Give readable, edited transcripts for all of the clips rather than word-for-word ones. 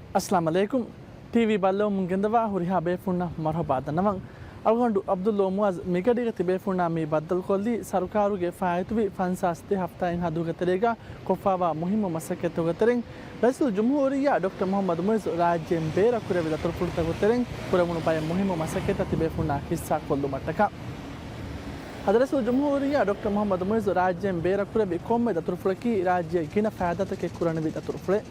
अस्सलाम वालेकुम टीवी बल्लो मुंगेंदवा हुरिहा बेफुन्ना मरहबा दनवं अलगंडु अब्दुल्लो मुअज मिगडिगे तिबेफुन्ना मी बद्दल कोल्ली सरकारुगे फायतुबि फंसास्ते हफ्ता इन हदुगे तेरेगा कोफावा मुहिम मसकेतुगे तेरें रईसुल जुमहूरिया डॉक्टर मोहम्मद मुइज राज्यम बेरा कुरेविदा तुरपुरतगु तेरें कुरमुनु पाय मुहिम मसकेत तिबेफुन्ना हिस्सा कोल्लु मटका हदरसुल जुमहूरिया डॉक्टर मोहम्मद मुइज राज्यम बेरा कुरेबि कोम्मे दतुरपुरकी राज्य गिन फायदतके कुरनबि दतुरपुरे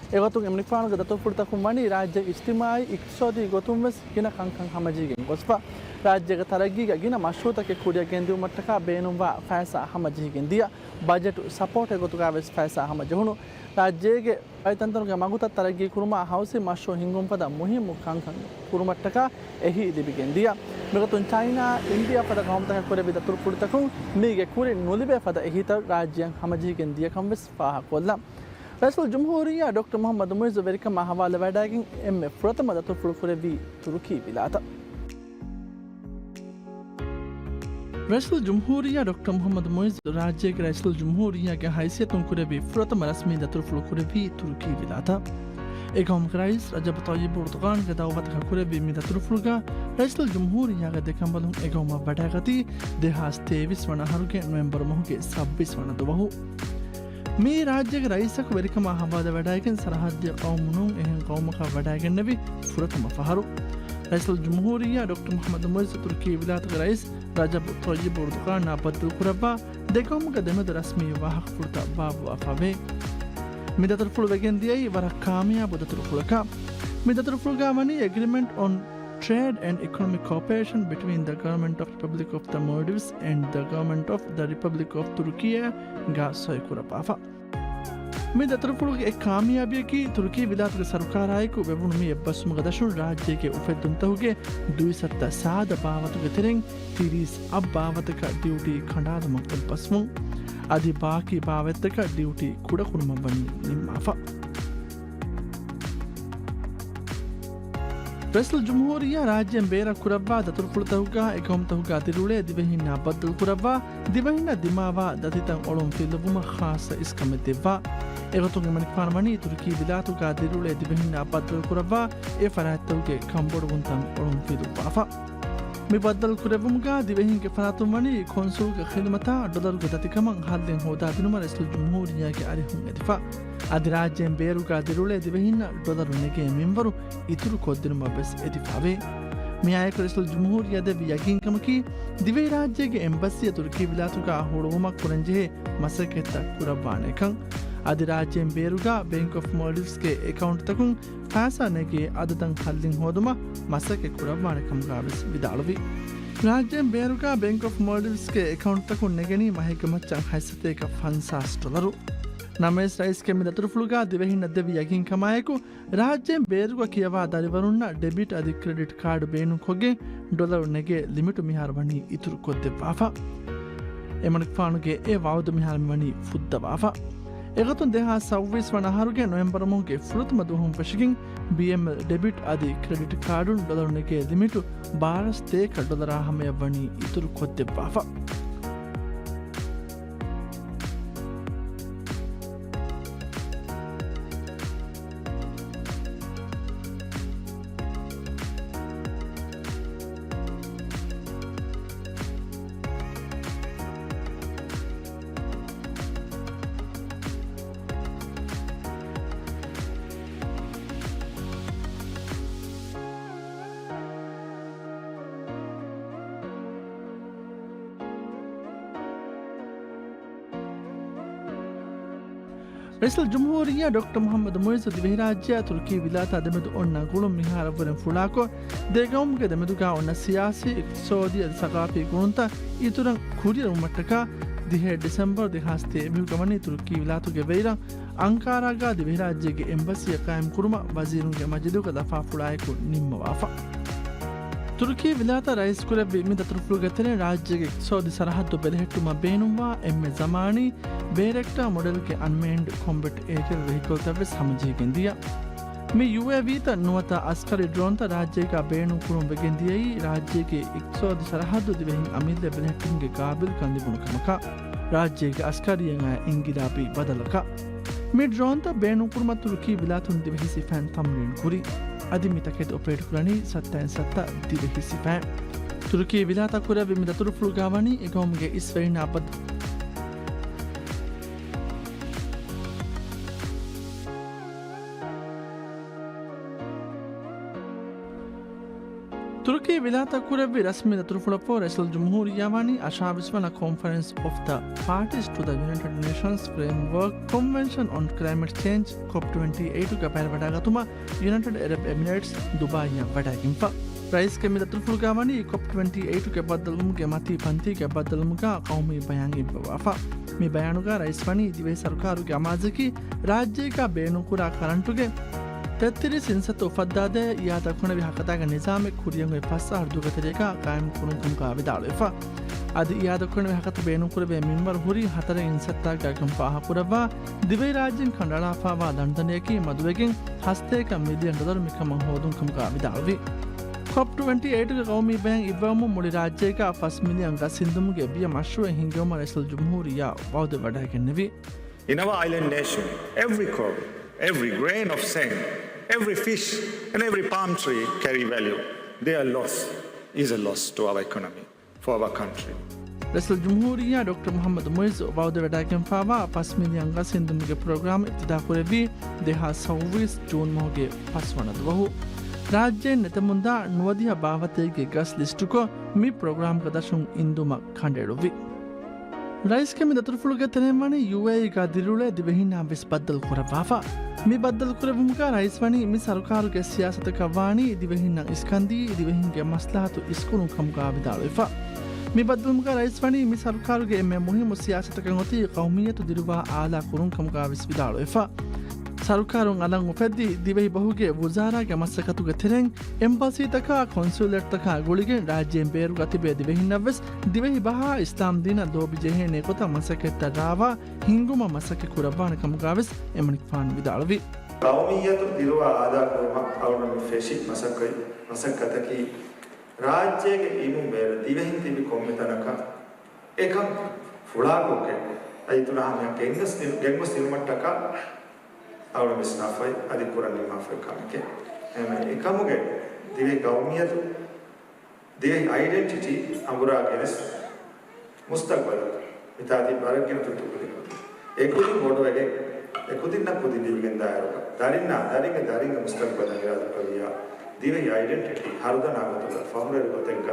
एगतुं एमनिफानुग दतुरपुरतकु मणि राज्य इज्तिमाई इक्तिसादी गोतुंवेस गिन कंकं हमजिගෙන් गोस्पा राज्यग तरग्गीग गिन मशरूतके कुडियගෙන් दिउ मट्टका बेनुवा फैसा हमजिගෙන් दिया बजेट सपोर्ट एगतुगा वेस फैसा हमजहुनु राज्यगे ಐತಂತನುಗೆ ಮಗುತ ತರಗಿ ಕುರುಮಾ ಹೌಸಿ ಮಶೋ ಹಿಂಗುಂ ಪದ ಮುಹಿಮು ಕಂಕಂ ಕುರುಮಟ್ಟಕ ಎಹಿ ದಿಬಿಗೆನ್ ದಿಯ ಮಿಗತುನ್ ಚೈನಾ ಇಂಡಿಯಾ ಪದ ಗೌಮತಕ ಕೊರೆ ಬಿದ ತುರ್ಪುಡ್ತಕು ಮೀಗೆ ಕುರಿ ನುಲಿಬೆ ಪದ ಎಹಿತ ರಾಜ್ಯಂ ಹಮಜಿಗೆನ್ ದಿಯ ಕಂವೆಸ್ ಫಾಹ ಕೊಲ್ಲ ರೈಸುಲ್ ಜುಮ್ಹೂರಿಯಾ ಡಾಕ್ಟರ್ ಮೊಹಮ್ಮದ್ ಮುಯಿಜ್ ವೆರಿಕಮ ಹವಾಲ ವಡಾಗಿನ್ ಎಮ್ಮೆ ಪ್ರಥಮ ತುರ್ಪುಡು ಕುರೆವಿ ತುರುಕಿ ವಿಲಾತ रईसुल जुमहूरिया डॉक्टर मोहम्मद मुइज राज्य के रईसुल जुमहूरिया के हैसियतों कुरेबी प्रथम रस्मी दतुरफुल कुरेबी तुर्की विलाता एगम रईस रजब तय्यब एर्दोगान के दावत का कुरेबी मी दतुरफुल का रईसुल जुमहूरिया के देखंबलुं एगम बडागती देहास 23 वना हरुके नवंबर मोहके 26 वना दोवहु මේ රාජ්‍යක රයිසක වෙරිකම හවාද වඩාගෙන් සරහද්‍ය කවුමුණුන් එහෙන් කවුමක වඩාගෙන් නැවි ෆුරතම ෆහරු रईसुल जुमहूरिया डॉक्टर मोहम्मद मुइज तुर्की विलायत के रईस रजब तय्यब एर्दोगान नाबद्दल कुरबा देगोमग देमद रस्मी वाहक फुरता बाबु अफावे मिदतर फुल वेगेन दियई वर कामयाब दतर फुलका मिदतर फुलगा मनी agreement on trade and economic cooperation between the government of Republic of the Maldives and the government of the Republic of Turkey ga soy kurapafa මේ දතරපුරුගේ එක් කාමියාබියකි තුර්කී විලාතක සරකාරායකු වෙබුණු මේ එබ්බස්මුග දශුන් රාජ්‍යයේ උපෙද්දුන්තහුගේ දුයිසත්ත සාද භාවතුක තෙරෙන් තිරිස් අබ්භාවතක ඩියුටි කණ්ඩායමක් එබ්බස්මු අධි බාකි භාවත්තක ඩියුටි කුඩකුරුම වනි නිම්මාෆා रईसुल जुमहूरिया राज्यं बेरा कुरब्बा दतुरपुरतहुगा एगमतहुगा तिरुले दिबहिन्ना बद्दल कुरब्बा दिबहिन्ना दिमावा दतितं ओळुं फिलबुम खास इस्कमे देवा एगतुंगे मनिकपान मणि तुर्की विलातुगा तिरुले दिबहिन्ना बद्दल कुरब्बा ए फरातुगे कंबोडुगुंतं ओळुं फिलुपाफा मी बद्दल कुरबुमगा दिबहिन्गे फरातु मणि कोंसुलगे खिदमता डॉलरगे दतिकमं हल्लें होदा दिनुम रईसुल जुमहूरिया के अरिहुं एदिफा अधिराज्यं बेरुगा दिरुले दिबहिन्न डॉलर नेगे मेंबरू इतुरु कोद्दिनुम बेस एदिफावे मियायक रईसुल जुमहूरिया दे यकीन कमकी दिवे राज्य के एम्बसी तुर्की विलातुगा होड़ोमा कुरंजे मसकेत कुरबानेकं अधिराज्यं बेरुगा बैंक ऑफ मालदीव्स के अकाउंट तकुं पैसा नेगे अदतं हल्लिंग होदुमा मसके कुरबानेकं गाविस विदालवी राज्यं बेरुगा बैंक ऑफ मालदीव्स के अकाउंट तकुं नेगेनी महेगमच्चं हैसते का $50 नमेश रईस के मिदतुरफुलुगा दिवेहिन्न देवी यकीन कमायकु राज्यं बेरुगा कियवा दरिवरुन्न डेबिट अदि क्रेडिट कार्ड बेनु खोगे डॉलर नेगे लिमिट मिहार वनी इतुरु कोद्दे वाफा एमनिक फानुगे ए वावद मिहार वनी फुद्द वाफा एगतुन देहा 26 वना हरुगे नवंबर मोगे फुरुत मदुहुम पशिगिन BML डेबिट अदि क्रेडिट कार्ड डॉलर नेगे लिमिट $12 हमे वनी इतुरु कोद्दे वाफा रईसुल जुमहूरिया डॉक्टर मोहम्मद मुइज दिवे राज्य तुर्की विलाता दमेदु ओन्ना गुळुम मिहार वरन फुलाको देगौमगे दमेदुगा ओन्ना सियासी इक्तिसादी सकाफी गुणंता इतुरं कुरियर मट्टका दिहे डिसेंबर 2013 गमनी तुर्की विलातुगे वेरा अंकारागा दिवे राज्यगे एम्बसी कायम कुरुमा वजीरुगे मजिदुगा दफा फुलायको निम्म वाफा तुर्की विलाता रईस कुरेबि मि दतुरफुलुगे तेरे राज्यगे इक्तिसादी सरहद्दु बेलहेट्टुमा बेनुवा एम्मे ज़मानी बेरेक्टा मॉडल के अनमेन्ड कॉम्बैट एरियल व्हीकल तवे समझीගෙන් दिया मैं UAV ತ ನುವತ ಅಸ್ಕರಿ ಡ್ರೋನ್ ತ ರಾಜ್ಯಕ ಬೇಣು ಕುರುಂ ಬೆಗೆನ್ ದಿಯೈ ರಾಜ್ಯಕ್ಕೆ ಇಕ್ಸೋದ ಸರಹದ್ದು ದಿವೆಹಿಂ ಅಮಿಲ್ ಬೆಲೆಹಟ್ಟಿಂಗೆ ಕಾಬಿಲ್ ಕಂದಿಬುಣು ಕಮಕ ರಾಜ್ಯಕ್ಕೆ ಅಸ್ಕರಿಯಂಗ ಇಂಗಿಲಾಪಿ ಬದಲಕ මේ ඩ්‍රෝන්ත බේනුකුරුම තුරුකී විලාතුන් දිවෙහි සිෆෑන් තම්රින් කුරි අදි මිතකෙත් ඔපරේට් කරණී සත්තයන් සත්ත Dhivehi සිෆෑන් තුරුකී විලාතකුර විමිදතුරු ෆුල්ගාවනි එකවම්ගේ ඉස්වයින අපත් Turkey vilata kurevi rasmi turfulappo Rasul Jumhuriyawani Ashabiswana Conference of the Parties to the United Nations Framework Convention on Climate Change COP28 kapal wadagatuma United Arab Emirates Dubai ya wadaginfa Rais kemi turfulgawani COP28 ke badalum ke mati panti ke badalum ka qaumi bayan ibwafa me bayanuga raiswani dive sarkaru ke amazaki rajya ka beenukura karantuge तत्तरी सिंसत उफद्दादे या तखुण विहकता का निजाम खुरियंग फसा हरदुग तरीका कायम कुरुं कम का विदालफा आदि या तखुण विहकत बेनुकुर बे मिंबर हुरी हतर इंसत्ता का कम पाहा पुरवा दिवे राज्यन खंडलाफा वा दंडने की मदवेगिन हस्ते का मिलियन डॉलर मिकम होदुं कम का विदालवी COP28 के कौमी बैंक इवमु मुड़ी राज्य का 5 मिलियन का सिंधुम के बिया मशरूअ हिंगोम रसल जमहूरिया बहुत बड़ा के नवी In our island nation, every crop, every grain of sand, every fish and every palm tree carry value. Their loss is a loss to our economy, for our country. रसल जमहूरिया doctor Mohamed Muizzu वाउद वडाकम फावा 5 million का सिंधुम के programme इब्तिदा करे भी देहा 26 जून मोगे पासवनद वहु राज्य नेतमुंदा नवदिया बावते के गस लिस्ट को मी प्रोग्राम का दशुं इंदुमा खंडेडोवी Rais kami daturfuluga tenemani UAE ga dilule divehina vis baddal kurawafa mi baddal kuravumka raiswani mi sarkaru ke siyasata kawani divehina iskandi divehinge maslahatu iskunu kamga vidalefa mi baddalumka raiswani mi sarkaru ge me muhimu siyasata kangoti qawmiyatu diruwa ala kurun kamga vis vidalefa sarkarun alang upeddi divehi bahuge wuzara ge masakatu ge tereng embassy taka consulate taka gulige rajyen beru gatibe divehinna ves divehi baha islam dina dobi jehene kota masaketta rawa hinguma masake kurabana kamga ves emanik fan vidalvi qawmiyatu diruwa ada kurma awna mi feshi masakataki rajyege imu ber divehin tibi kommetanaka ekam fulagoke aituna hamya gengus tilmattaka අවුල මිස්නාෆයි අදි කුරන්නේ මාෆයි කමකේ එමෙ එකමුගේ දිවේ ගෞමියතු දිවේ identity අඹුරාගෙනස් මුස්තක්බල ඉතාලි බරගෙන තුතුකුලි ඒකුදි මොඩවගේ ඒකුදින්න කුදි දිවිගෙන් දායරක දරින්න මුස්තක්බල නිරාද කවියා දිවේ identity හරුදනාගතල ෆාමුලර් ගොතෙන්ක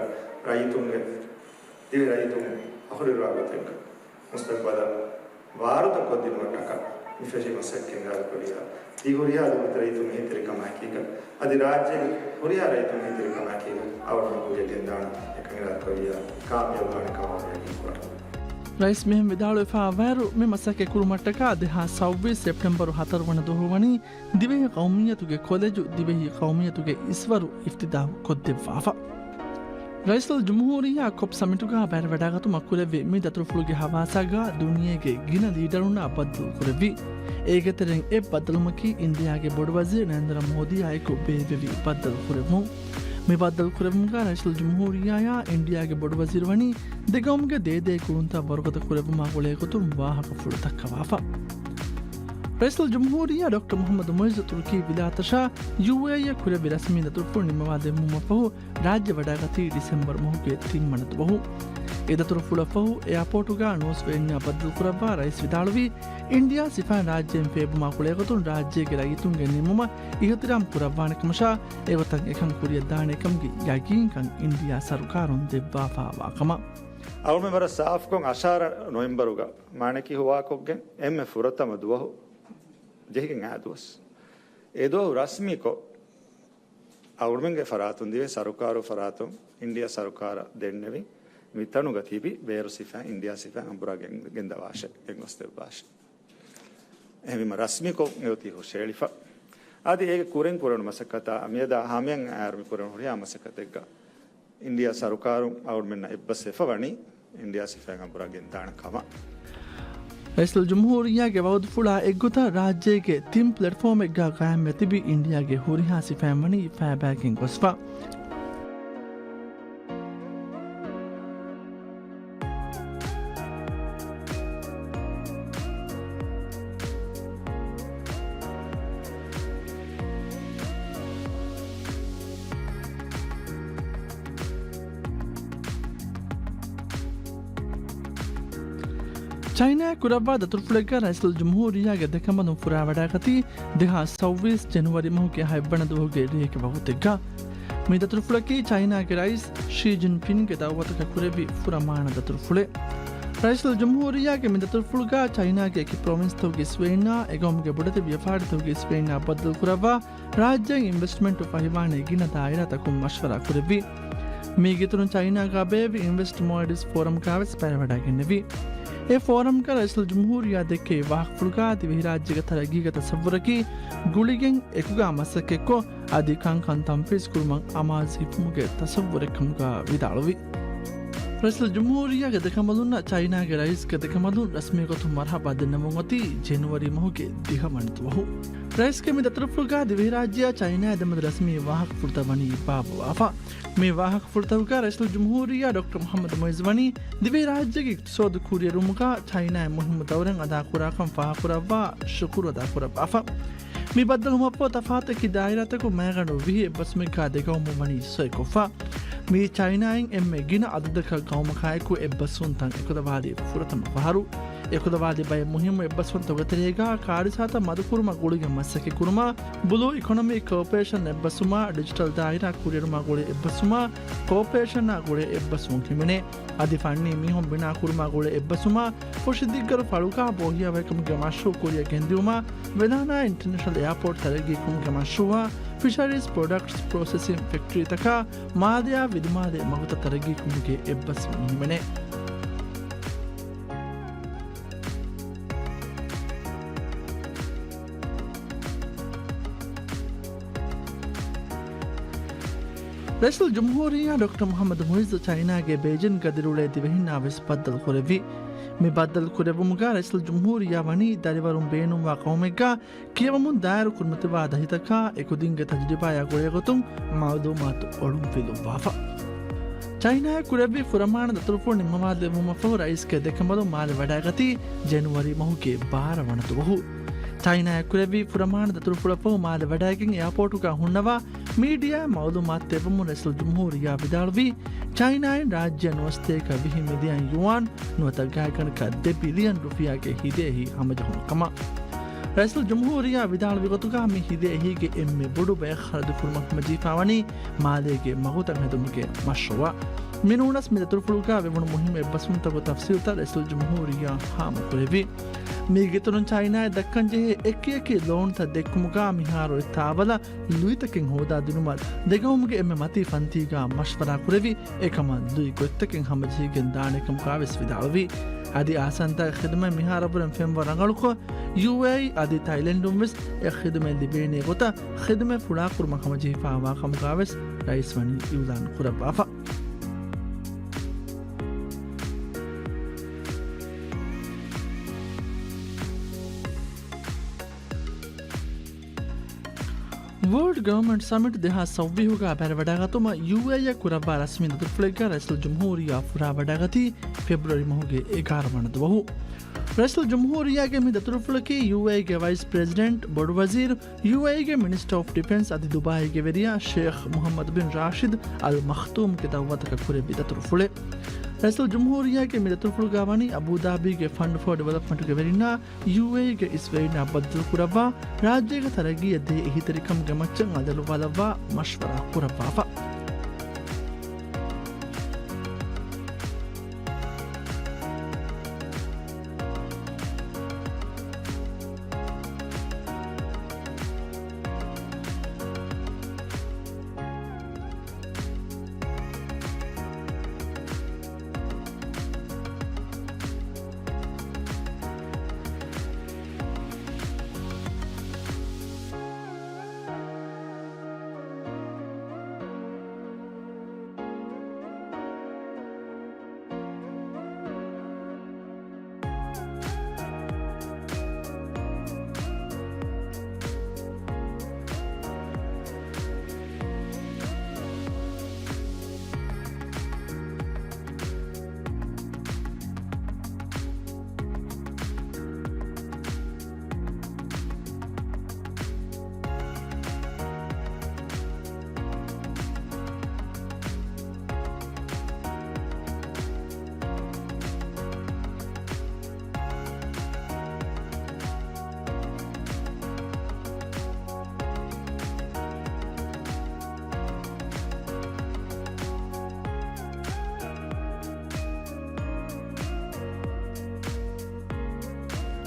රයිතුන්ගේ දිවේ රයිතුන් අහුරිරාගතෙන්ක මුස්තක්බල වාරුත කොදිනවටක Ifeshi masakin gal Korea. Di Korea do traitu me tere kamakiga. Adi rajya Korea raitu me tere kamakiga. Awar me Korea gendana ekangal Korea. Kaamyab gane kawaya. Rais මෙහෙම විදාලෝ එපා වෑරු මේ මසකේ කුරුමට්ටක දෙහා 26 සෙප්තැම්බර් 4 වන දුහවනි Dhivehi කෞමියතුගේ කොලෙජු Dhivehi කෞමියතුගේ ඉස්වරු ඉෆ්තිදා කොද්දෙවාෆා Raisal Jumhuriya COP Summituga බැර වඩාගතු මක්කුලෙවි මේ දතුරුෆුළුගේ හවාසගා දුනියගේ ගින ලීඩරුණ බද්දු කරවි ඒකතරෙන් ඒ බද්දලුමකි ඉන්දියාගේ බොඩ වසීර් නरेंद्र मोदी ආයකෝ බේවෙවි බද්දල් කරමු මේ බද්දල් කරමුගා රයිසල් ජුම්හූරියා ඉන්දියාගේ බොඩ වසීර් වනි දෙගොම්ගේ දේදේ කුරුන්තා වරගත කරවමා ගොලේ කුතුම් වාහක ෆුළුතක් කවාෆා Raisal Jumhuriya Dr. Muhammad Muiz Turki Vilatasha UAE kure birasmi daturpur nimawade mumafahu rajya vadagati December mohuge 3 manat bahu edaturfula fahu airport ga nosvenya badal kuraba rais vidalwi India sifan rajyen febuma kulegotun rajye ge rayitun ge nimuma ihutiram kurabane kamasha evatan ekam kuriya dane ekamge yagin kan India sarkarun debba fawa kama awme mara saaf kon ashara novemberuga maneki huwa koggen emme furatama duwahu jehigen aduwas edo rasmi ko awurmenge faratun dive sarukaru faratun India sarukara dennevi mitanu gatibi beru sifa India sifa ambura genda washe gengoste bashe ehmi rasmi ko yoti ho shelifa adi ege kuren masakata ameda hamyan armi kuren horiya masakatega India sarukaru awurmenna ebbasefa wani India sifa ambura gendana kama Raisal Jumhuriya ke wawd fula egguta rajye ke tim platform egga qaam metibi India ke huriha sifamani fabaking kosfa China ಕುರಬ್ಬಾದ ತುರ್ಫುಳೆಗ ರೈಸಲ್ ಜುಮ್ಹೂರಿಯಾಗೆ ದೆಕಮದು ಫುರಾವಡಾಗತಿ ದೇಹ 26 ಜನವರಿ ಮಹುಗೆ ಹೈಬ್ಬಣದ ಹೋಗಿ ರೇಖೆ ಬಹುತೆಗ್ಗ ಮೀದ ತುರ್ಫುಳಕಿ ಚೈನಾಗೆ ರೈಸ್ ಶಿ ಜಿನ್ಪಿನ್ಗೆ ದಾವತಕ ಕುರೆಬಿ ಫುರಮಾಣದ ತುರ್ಫುಳೆ ರೈಸಲ್ ಜುಮ್ಹೂರಿಯಾಗೆ ಮಿದ ತುರ್ಫುಳುಗ ಚೈನಾಗೆ ಕಿ ಪ್ರೊವಿನ್ಸ್ ತೋಗಿ ಸ್ವೇನಾ ಎಗೊಮ್ಗೆ ಬುಡತೆ ವ್ಯಫಾಡಿ ತೋಗಿ ಸ್ವೇನಾ ಬದ್ದಲ್ ಕುರವ್ವ ರಾಜ್ಯ ಇನ್ವೆಸ್ಟ್ಮೆಂಟ್ ಪಹಿವಾಣೆ ಗಿನ ದಾಯಿರ ತಕು ಮಶ್ವರ ಕುರೆಬಿ ಮೀಗಿತುನು ಚೈನಾಗ ಬೇವಿ ಇನ್ವೆಸ್ಟ್ ಮೋಡಿಸ್ ಫೋರಂ ಕಾವೆಸ್ ಪೈರವಡಾಗಿನ್ನವಿ ए फोरम का रईसुल जमहूरिया देखे वाहफुलगा दिवहि राज्य तरगी तसव्वुरकी गुलिಗೆಂ ಎಕುಗಾ ಮಸಕ್ಕೆಕ್ಕೋ ಅಧಿಕಾಂಕಂ ತಂಫೀಸ್ ಕುರುಮಂ ಅಮಾಜ್ ಹಿಫ್ಮುಗೆ ತಸವ್ವುರಕಂಗ ವಿದಾಳುವಿ ರईसुल जमहूरिया ಗದಕಮಲುನ್ನ ಚೈನಾಗೆ ರईस ಗದಕಮಲು ರಸ್ಮಿಗತು ಮರ್ಹಬಾ ದೆನ್ನಮುಂಗತಿ ಜನವರಿ ಮಹುಗೆ ದಿಹಮಣಿತುವಹು ರईस के मिद तरफुलगा दिवहि राज्य चैना दमद रस्मी वाहक फुर्तवनी बाबु आफा मे वाहक फुर्तवगा रईसुल जमहूरिया डॉक्टर मोहम्मद मोइज़वनी दिवहि राज्य की इक्तिसाद कुरियर रुमुगा चैना मुहिम दौरन अदा कुराकम फाकुरवा शुकुर अदा कुरब आफा मी बदल हुमपो तफात की दायरा तक मैगनो विहि बसमे का देगो मुमनी सोयकोफा मी चैनाइन एम्मे गिन अददक गौमखायकु एब्बसुन तंग एकदवादी फुरतम फहारू एकदवादी बय मुहिम एब्बसुन तगतरेगा कारिसाता मदकुरुम गुಳಿಗೆ ಮಸಕೆ ಕುರುಮ ಬ್ಲೂ ಇಕಾನಮಿ ಕೋಆಪರೇಷನ್ ಎಬ್ಬಸುಮ ಡಿಜಿಟಲ್ ದಾಯಿರಾ ಕುರಿರುಮ ಗುಳಿ ಎಬ್ಬಸುಮ ಕೋಆಪರೇಷನ್ ನ ಗುಳಿ ಎಬ್ಬಸುಂ ಹಿಮನೆ ಅದಿ ಫಣ್ಣಿ ಮಿಹೊಂ ಬಿನಾ ಕುರುಮ ಗುಳಿ ಎಬ್ಬಸುಮ ಫುಶಿದಿಗ್ಗರು ಫಳುಕಾ ಬೋಹಿಯ ವೆಕಂ ಗಮಾಶು ಕುರಿಯ ಗೆಂದಿಯುಮ ವೆನಾನಾ ಇಂಟರ್ನ್ಯಾಷನಲ್ ಏರ್ಪೋರ್ಟ್ ತರಗಿ ಕುಂ ಗಮಾಶುವ ಫಿಶರೀಸ್ ಪ್ರಾಡಕ್ಟ್ಸ್ ಪ್ರೊಸೆಸಿಂಗ್ ಫ್ಯಾಕ್ಟರಿ ತಕ ಮಾದಯ ವಿದ್ಮಾದೆ ಮಗುತ ತರಗಿ ಕುಂಗೆ ಎಬ್ಬಸುಂ ಹಿಮನೆ रईसुल जमहूरिया डॉक्टर मोहम्मद मोइज़ चैना के बेजिन गदिरुले दिवहिना विस बदल कुरेवी मे बदल कुरेवुमुगा रईसुल जमहूरिया वनी दरिवरुम बेनुम वा कौमेगा कियवमुन दायर कुर्मतिवा दहितका एकुदिंगे तजरिबाया गुरेगुतुम मालूमात ओळुम फिलु वाफा चैना कुरेवी फुरमाण दतुरफु निम्मवादे मुमफो रईस के देखमलो माले वडागति जनवरी महुके 12 वणतुवहु चैना कुरेवी फुरमाण दतुरफुಳಪೋ ಮಾಲೆ ವಡಾಗಿಂಗ್ ಏರ್ಪೋರ್ಟುಗ ಹುಣ್ಣವಾ ಮೀಡಿಯಾ ಮಾಲೂಮಾತ್ ತೆವಮು ರईसुल जमहूरिया ವಿದಾಳವಿ ಚೈನಾಯಿನ್ ರಾಜ್ಯ ನವಸ್ತೇಕ ವಿಹಿ ಮಿಲಿಯನ್ ಯುವಾನ್ ನುವತಗಾಯಕನಕ 2 ಬಿಲಿಯನ್ ರೂಪಾಯಿಗೆ ಹಿದೇಹಿ ಹಮಜಹುನ ಕಮ रईसुल जमहूरिया विदाळವಿ ಗೊತುಗ ಮಿ ಹಿದೇಹಿಗೆ ಎಮ್ಮೆ ಬೊಡು ಬಯ ಖರದು ಫುರ್ಮಕ್ ಮಜೀಫಾವನಿ ಮಾಲೆಗೆ ಮಗುತ ಮೆದುಮಿಗೆ ಮಶ್ರುವ ಮಿನುನಸ್ ಮಿದ ತುರ್ಫುಳುಗ ವೆವಣ ಮುಹಿಮ ಎಬ್ಬಸುಂ ತಗು ತಫ್ಸೀಲ್ತ रईसुल जमहूरिया ಹಾಮ ಕುರೆವಿ ಮೀಗಿತುನುನ್ ಚೈನಾ ದಕ್ಕಂಜೆ ಎಕ್ಕಿಯಕಿ ಲೋನ್ ತ ದೆಕ್ಕುಮುಗಾ ಮಿಹಾರೋ ಇತ್ತಾವಲ ಲುಯಿತಕಿನ್ ಹೋದಾ ದಿನುಮಲ್ ದೆಗೌಮುಗೆ ಎಮ್ಮೆ ಮತಿ ಫಂತಿಗಾ ಮಶ್ವರಾ ಕುರೆವಿ ಏಕಮ ಲುಯಿ ಗೊತ್ತಕಿನ್ ಹಮಜಿಗೆನ್ ದಾಣೆಕಂ ಕಾವೆಸ್ ವಿದಾಳವಿ ಅದಿ ಆಸಂತ ಖಿದಮೆ ಮಿಹಾರಬುರಂ ಫೆಂವ ರಂಗಳುಖೋ ಯುಎಇ ಅದಿ ಥೈಲೆಂಡುಂ ವಿಸ್ ಎ ಖಿದಮೆ ಲಿಬೇನೆ ಗೊತ ಖಿದಮೆ ಫುಳಾ ಕುರ್ಮ ಖಮಜಿ ಫಾವಾ ಖಮ್ ಕಾವೆಸ್ ರईस ವನಿ ಯುಲಾನ್ ಕುರಬಾಫಾ वर्ल्ड गवर्नमेंट समिट देहा सव्वीहुगा बैरवडागतुम यूएई कुरब्बा रस्मी नतुफ्लेगा रईसुल जमहूरिया फुरावडागति फेब्रुवरी महुगे 11 वणदवहु रईसुल जमहूरिया के मिद तुरुफुलकी यूएई के वाइस प्रेसिडेंट बोर्ड वजीर यूएई के मिनिस्टर ऑफ डिफेंस अदि दुबई के वेरिया शेख मोहम्मद बिन राशिद अल मख्तूम के दावत का कुरे बिद तुरुफुले रईसुल जमहूरिया के मिद तुरुफुलगावानी अबू धाबी के फंड फॉर डेवलपमेंट के वेरिना यूएई के इसवेना बदल कुरब्बा राज्य के तरगी यदे ही तरीकम के मच्चंग अदलु वालवा मशवरा कुरब्बाफा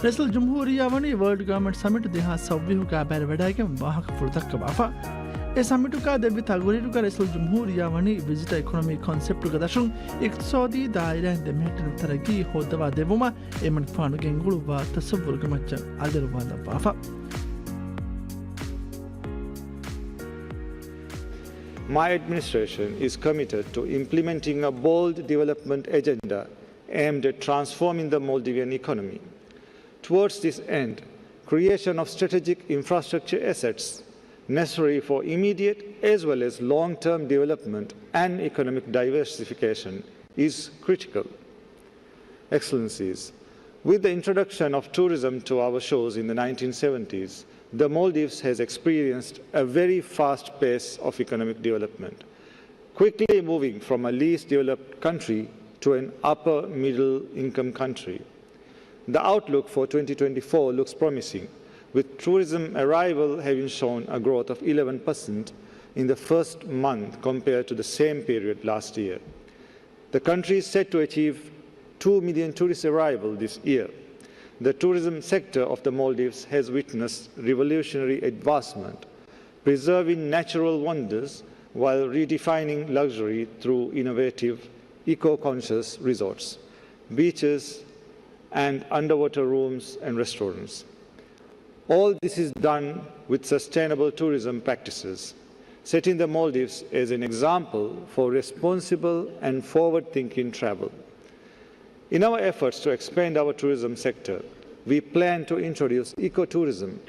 رئيس الجمهورية وني وورلد جوفرمنت سميت دها سوبيهو كابر ودايكم واحق فرتك بافا سميتو كا دبي تاغوريتو كا رئيس الجمهورية وني فيزيت ايكونومي كونسبت كداشون اقتصادي دائرة دمهتن ترقي هودوا دبوما من فانو گنگلو با تصور كمچ ادر والا بافا. My administration is committed to implementing a bold development agenda aimed at transforming the Maldivian economy. Towards this end, creation of strategic infrastructure assets necessary for immediate as well as long-term development and economic diversification is critical. Excellencies, with the introduction of tourism to our shores in the 1970s, the Maldives has experienced a very fast pace of economic development, quickly moving from a least developed country to an upper middle income country. The outlook for 2024 looks promising, with tourism arrival having shown a growth of 11% in the first month compared to the same period last year. The country is set to achieve 2 million tourist arrivals this year. The tourism sector of the Maldives has witnessed revolutionary advancement, preserving natural wonders while redefining luxury through innovative, eco-conscious resorts, beaches, and underwater rooms and restaurants. All this is done with sustainable tourism practices, setting the Maldives as an example for responsible and forward-thinking travel. In our efforts to expand our tourism sector, we plan to introduce ecotourism,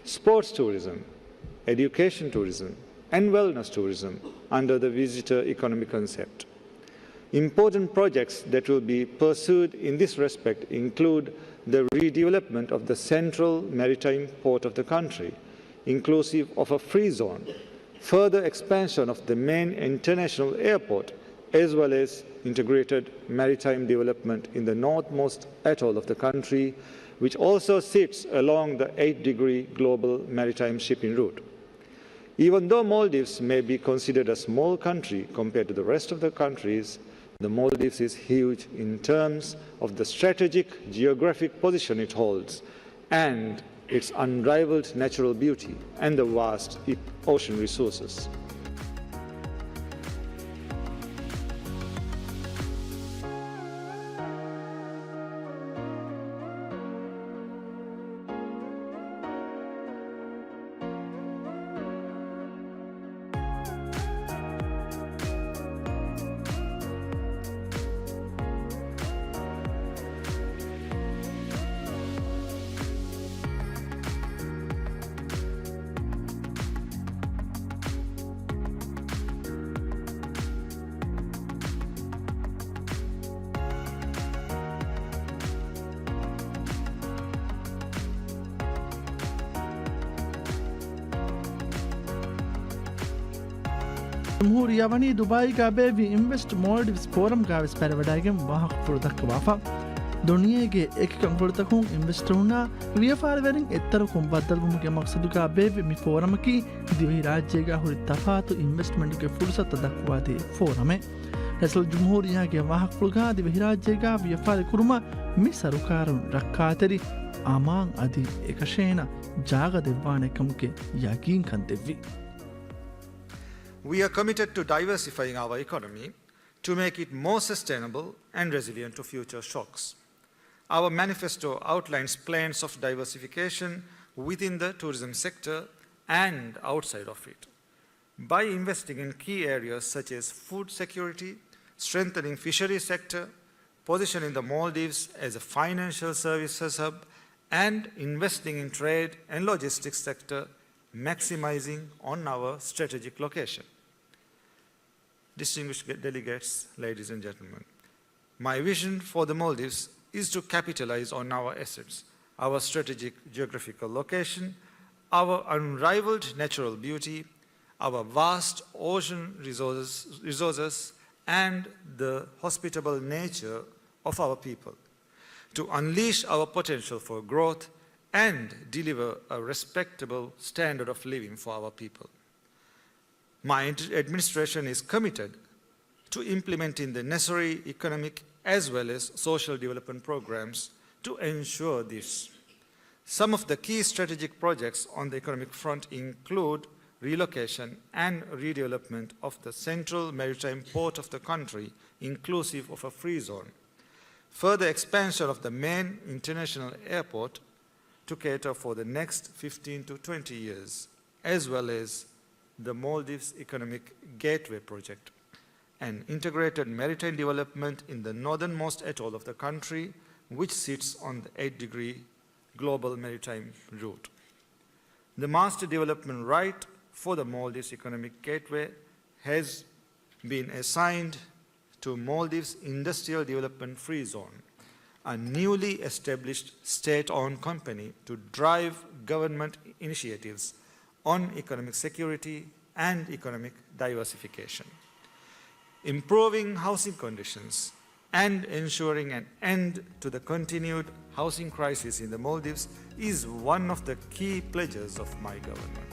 sports tourism, education tourism, and wellness tourism under the visitor economy concept. Important projects that will be pursued in this respect include the redevelopment of the central maritime port of the country, inclusive of a free zone, further expansion of the main international airport, as well as integrated maritime development in the northmost atoll of the country, which also sits along the 8-degree global maritime shipping route. Even though Maldives may be considered a small country compared to the rest of the countries, the Maldives is huge in terms of the strategic geographic position it holds and its unrivaled natural beauty and the vast ocean resources. جمهورية وني دبي قابي في إنفست مالديفز فورم قابس پرودايگم واحق فرودك وافا دنياගේ එකකම් ෆොරතකුන් ඉන්වෙස්ටරුනා ලියපාරවරින් එත්තරකුම් බද්දල්ගුමගේ මක්සදුකා baby මි ෆෝරමකි දිවහි රාජ්‍යයගා හුරි තෆාතු ඉන්වෙස්ට්මන්ට්ගේ ෆුල්සත දක්වාදී ෆෝරමේ රැසල් ජුම්හූරියාගේ වාහක් ෆුල්ගා දිවහි රාජ්‍යයගා වියපාර කුරුම මි සරුකාරුන් රක්කාතෙරි ආමාන් අධි එකශේන ජාග දෙවානෙකම්ගේ යකීන් කන්දෙව්වි. We are committed to diversifying our economy to make it more sustainable and resilient to future shocks. Our manifesto outlines plans of diversification within the tourism sector and outside of it. By investing in key areas such as food security, strengthening fisheries sector, positioning the Maldives as a financial services hub, and investing in trade and logistics sector, maximizing on our strategic location. Distinguished delegates, ladies and gentlemen, my vision for the Maldives is to capitalize on our assets, our strategic geographical location, our unrivaled natural beauty, our vast ocean resources, and the hospitable nature of our people, to unleash our potential for growth and deliver a respectable standard of living for our people. My administration is committed to implementing the necessary economic as well as social development programs to ensure this. Some of the key strategic projects on the economic front include relocation and redevelopment of the central maritime port of the country, inclusive of a free zone. Further expansion of the main international airport to cater for the next 15 to 20 years, as well as the Maldives Economic Gateway project, an integrated maritime development in the northernmost atoll of the country, which sits on the 8-degree global maritime route. The master development right for the Maldives Economic Gateway has been assigned to Maldives Industrial Development Free Zone, a newly established state-owned company to drive government initiatives on economic security and economic diversification. Improving housing conditions and ensuring an end to the continued housing crisis in the Maldives is one of the key pledges of my government.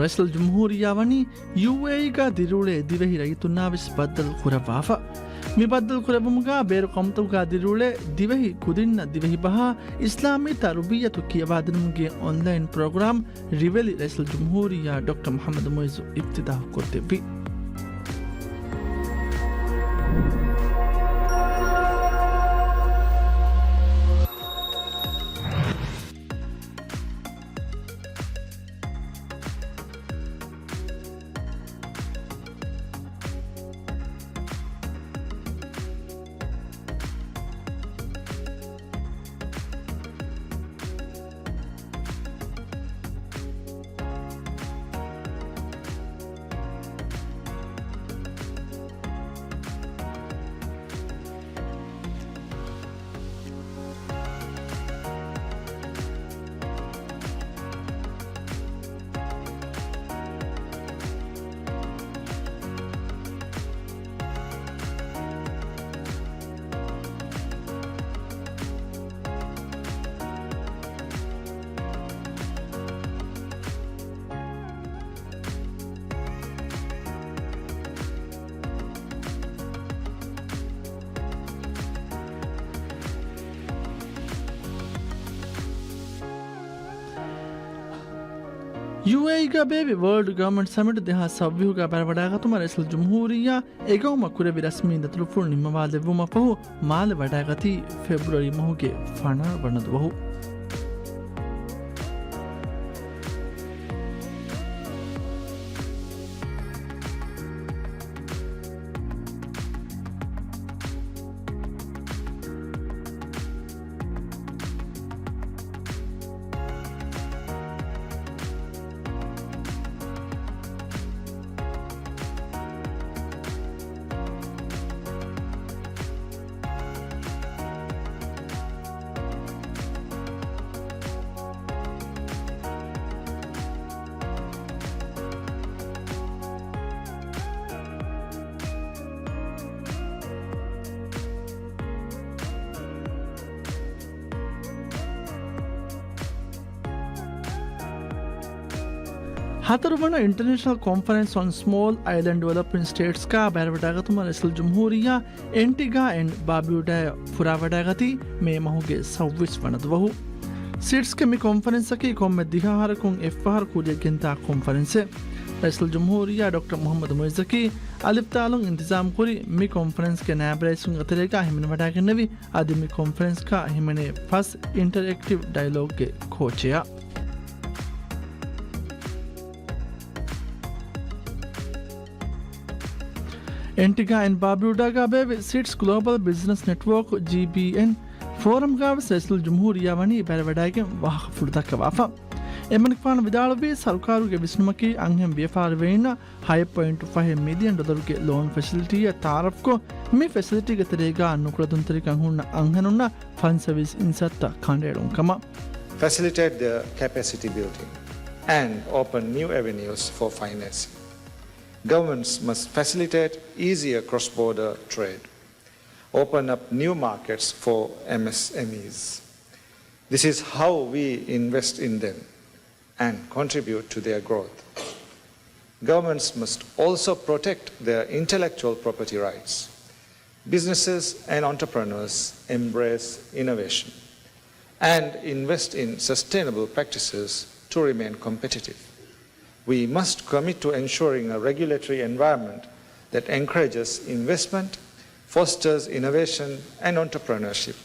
رئيس الجمهورية وني UAE ديرولي ديوهي رئيتنا بس بدل خرافة مبدل خرافة بير قمتو ديرولي ديوهي كودين ديوهي بها إسلامي تربية كي بعد نمجي أونلاين بروغرام ريفيلي رئيس الجمهورية دكتور محمد مويزو ابتداء كتبي UAE का baby world government summit देहा सभ्यु का बरवडागा तुम्हारे इसल जमहूरिया एगो मकुरे बिरस्मी दतुलुफुल निम्मवाले वुमा पहु माल वडागती February महु के फाना बनद वहु हतरवना international conference on small island developing states का बैरवडागत रसल जमहूरिया एंटीगा एंड बार्बुडा फुरावडागती में महुगे 26 वनदवहु सीट्स के मी कॉन्फ्रेंस की कॉम में दिहार कुंग एफआर कुलिया गिंता कॉन्फ्रेंस रईस जमहूरिया डॉक्टर मोहम्मद मुइज़्ज़की अलिफ तालुंग इंतजाम कुरी मी कॉन्फ्रेंस के नायब रईसुंग अतरेगा हिमन वडागे नवी आदि मी कॉन्फ्रेंस का हिमने फर्स्ट इंटरएक्टिव डायलॉग के खोचिया एंटिगा एंड बारबुडा का बे सीट्स global business network GBN forum का रईसुल जमहूरिया वनी बैरवडागे वाह फुर्दा कवाफा एमनक्वान विदालवी सरकार के विस्नुमकी अंगम बेफार वेना $5.5 मिलियन के लोन फैसिलिटी या तारफ को मी फैसिलिटी के तरीका नुकड़तुन तरीका हुन्ना अंगनुन्ना फंड सर्विस इंसत्ता खांडेडुं कमा facilitate their capacity building and open new avenues for financing. Governments must facilitate easier cross-border trade, open up new markets for MSMEs. This is how we invest in them and contribute to their growth. Governments must also protect their intellectual property rights. Businesses and entrepreneurs embrace innovation and invest in sustainable practices to remain competitive. We must commit to ensuring a regulatory environment that encourages investment, fosters innovation and entrepreneurship,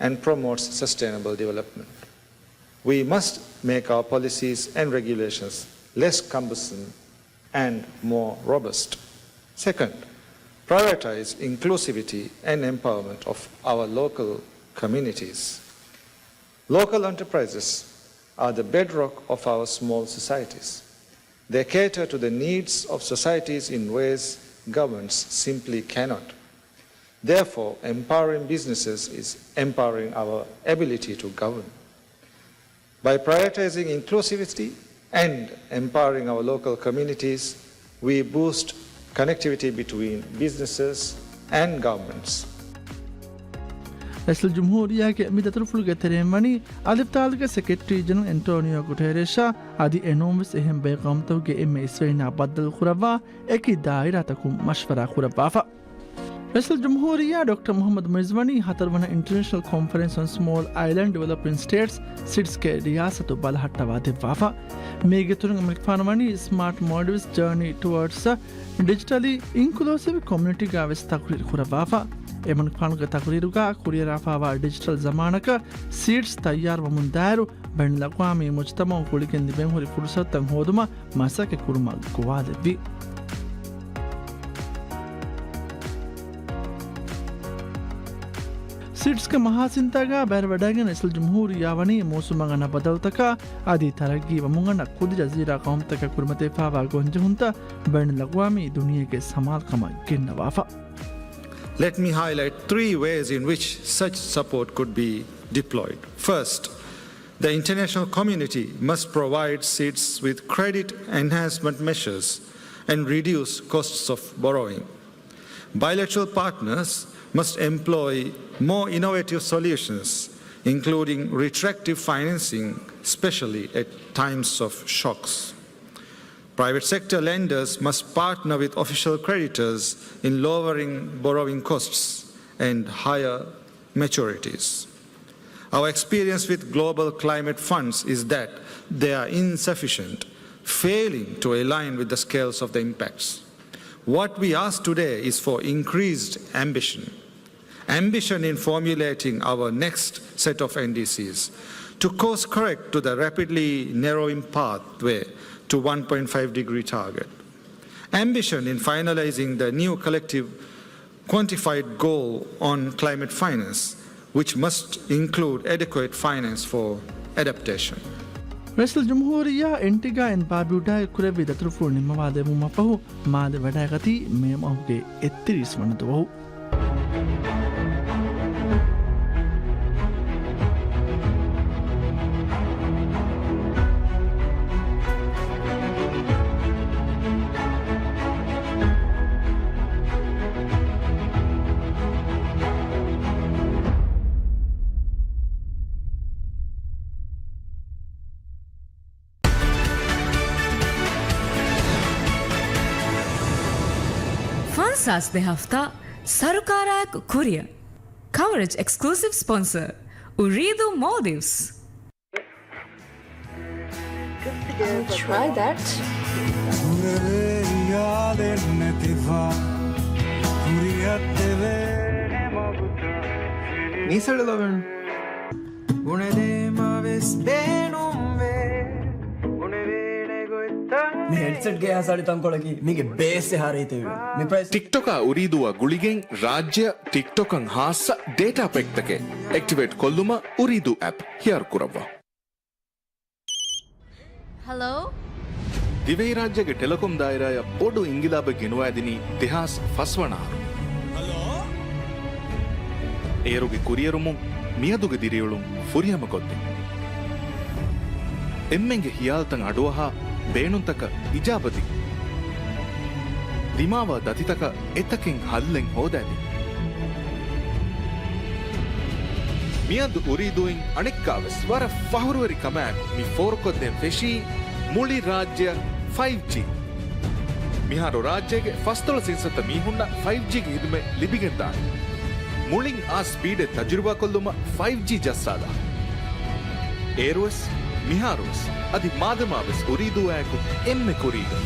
and promotes sustainable development. We must make our policies and regulations less cumbersome and more robust. Second, prioritize inclusivity and empowerment of our local communities. Local enterprises are the bedrock of our small societies. They cater to the needs of societies in ways governments simply cannot. Therefore, empowering businesses is empowering our ability to govern. By prioritizing inclusivity and empowering our local communities, we boost connectivity between businesses and governments. Rice जमहूरिया के मिदतरुफुल के तेरेमनी अलिफ ताल के secretary general Antonio Guterres आदि एनोमिस एहम बेगमतों के M इसवेना बदल खुरवा एक ही दायरा तक मशवरा खुरवाफा रईस जमहूरिया डॉक्टर मोहम्मद मुइज़्ज़वनी हतरवना international conference on small island developing states सिट्स के रियासत बलहट्टवादे वाफा मेगेतुरंग अमरिकफानवनी smart models journey towards digitally inclusive community का विस्तार खुरवाफा एमन खान का तकरीरुगा कुरियराफावा डिजिटल ज़माना का सीट्स तैयार व मुंदायरु बैन लक़वामी मुज्तमा कुली के निबें हुरी फुर्सत तंग होदुमा मासा के कुरमा गुवादवी सीट्स के महासिंतागा बैरवडागे रईस जमहूरिया वनी मौसुमगना बदलतका आदि तरगी व मुंगना खुद जजीरा कौम तक कुरमते फावा गोंजहुंता बैन लक़वामी दुनिया के समाल कमा गिन्नवाफा Let me highlight 3 ways in which such support could be deployed. First, the international community must provide SEEDs with credit enhancement measures and reduce costs of borrowing. Bilateral partners must employ more innovative solutions, including retroactive financing, especially at times of shocks. Private sector lenders must partner with official creditors in lowering borrowing costs and higher maturities. Our experience with global climate funds is that they are insufficient, failing to align with the scales of the impacts. What we ask today is for increased ambition. Ambition in formulating our next set of NDCs to course correct to the rapidly narrowing pathway to 1.5-degree target. Ambition in finalizing the new collective quantified goal on climate finance, which must include adequate finance for adaptation. रईस जमहूरिया Antigua and Barbuda कुरेवी दतरुफुल निम्मवादे मुमपहु मादे वडागती मेमहुगे एत्तिरिस वनदवहु Fansas de hafta Sarukarak Korea. Coverage exclusive sponsor Uridu Maldives. Try that. ನೀಸಳದವನು ಹೆಡ್ಸೆಟ್ಗೆ ಹಾಸಾಡಿ ತಂಕೊಳಗಿ ನಿಗೆ ಬೇಸೆ ಹಾರೈತೇವೆ ಮಿ ಪ್ರೈಸ್ ಟಿಕ್ಟೊಕ ಉರಿದುವ ಗುಳಿಗೆಂ ರಾಜ್ಯ ಟಿಕ್ಟೊಕಂ ಹಾಸ ಡೇಟಾ ಪೆಕ್ತಕೆ ಆಕ್ಟಿವೇಟ್ ಕೊಲ್ಲುಮ ಉರಿದು ಆಪ್ ಹಿಯರ್ ಕುರವ್ವ ಹಲೋ ದಿವೈ ರಾಜ್ಯಗೆ ಟೆಲಿಕಾಂ ದಾಯರಾಯ ಪೊಡು ಇಂಗಿಲಾಬ ಗಿನುವಾದಿನಿ ದಿಹಾಸ್ ಫಸ್ವಣಾರು ಏರುಗೆ ಕುರಿಯರುಮು ಮಿಯದುಗೆ ದಿರಿಯುಳು ಫುರಿಯಮ ಕೊದ್ದೆ ಎಮ್ಮೆಂಗೆ ಹಿಯಾಲ್ತಂ ಅಡುವಹ ಬೇಣುಂತಕ ಇಜಾಬತಿ ದಿಮಾವ ದತಿತಕ ಎತ್ತಕಿಂ ಹಲ್ಲೆಂ ಹೋದಾದಿ ಮಿಯದು ಉರಿದುಯಿಂ ಅಣಿಕ್ಕಾವೆಸ್ ವರ ಫಹುರುವರಿ ಕಮ್ಯಾಕ್ ಮಿ ಫೋರ್ಕೊದ್ದೆ ಫೆಶಿ ಮುಳಿ ರಾಜ್ಯ 5G ಮಿಹಾರು ರಾಜ್ಯಗೆ ಫಸ್ತೊಳ ಸಿನ್ಸತ್ತ ಮೀಹುಣ್ಣ 5Gಗೆ ಹಿದುಮೆ ಲಿಬಿಗೆಂದಾನೆ ಮುಳಿಂಗ್ ಆ ಸ್ಪೀಡೆ ತಜುರ್ಬಾ ಕೊಲ್ಲುಮ 5G ಜಸ್ಸಾದ ಏರುವೆಸ್ ಮಿಹಾರುವೆಸ್ ಅದಿ ಮಾದಮಾವೆಸ್ ಉರಿದು ಆಕು ಎಮ್ಮೆ ಕುರಿದು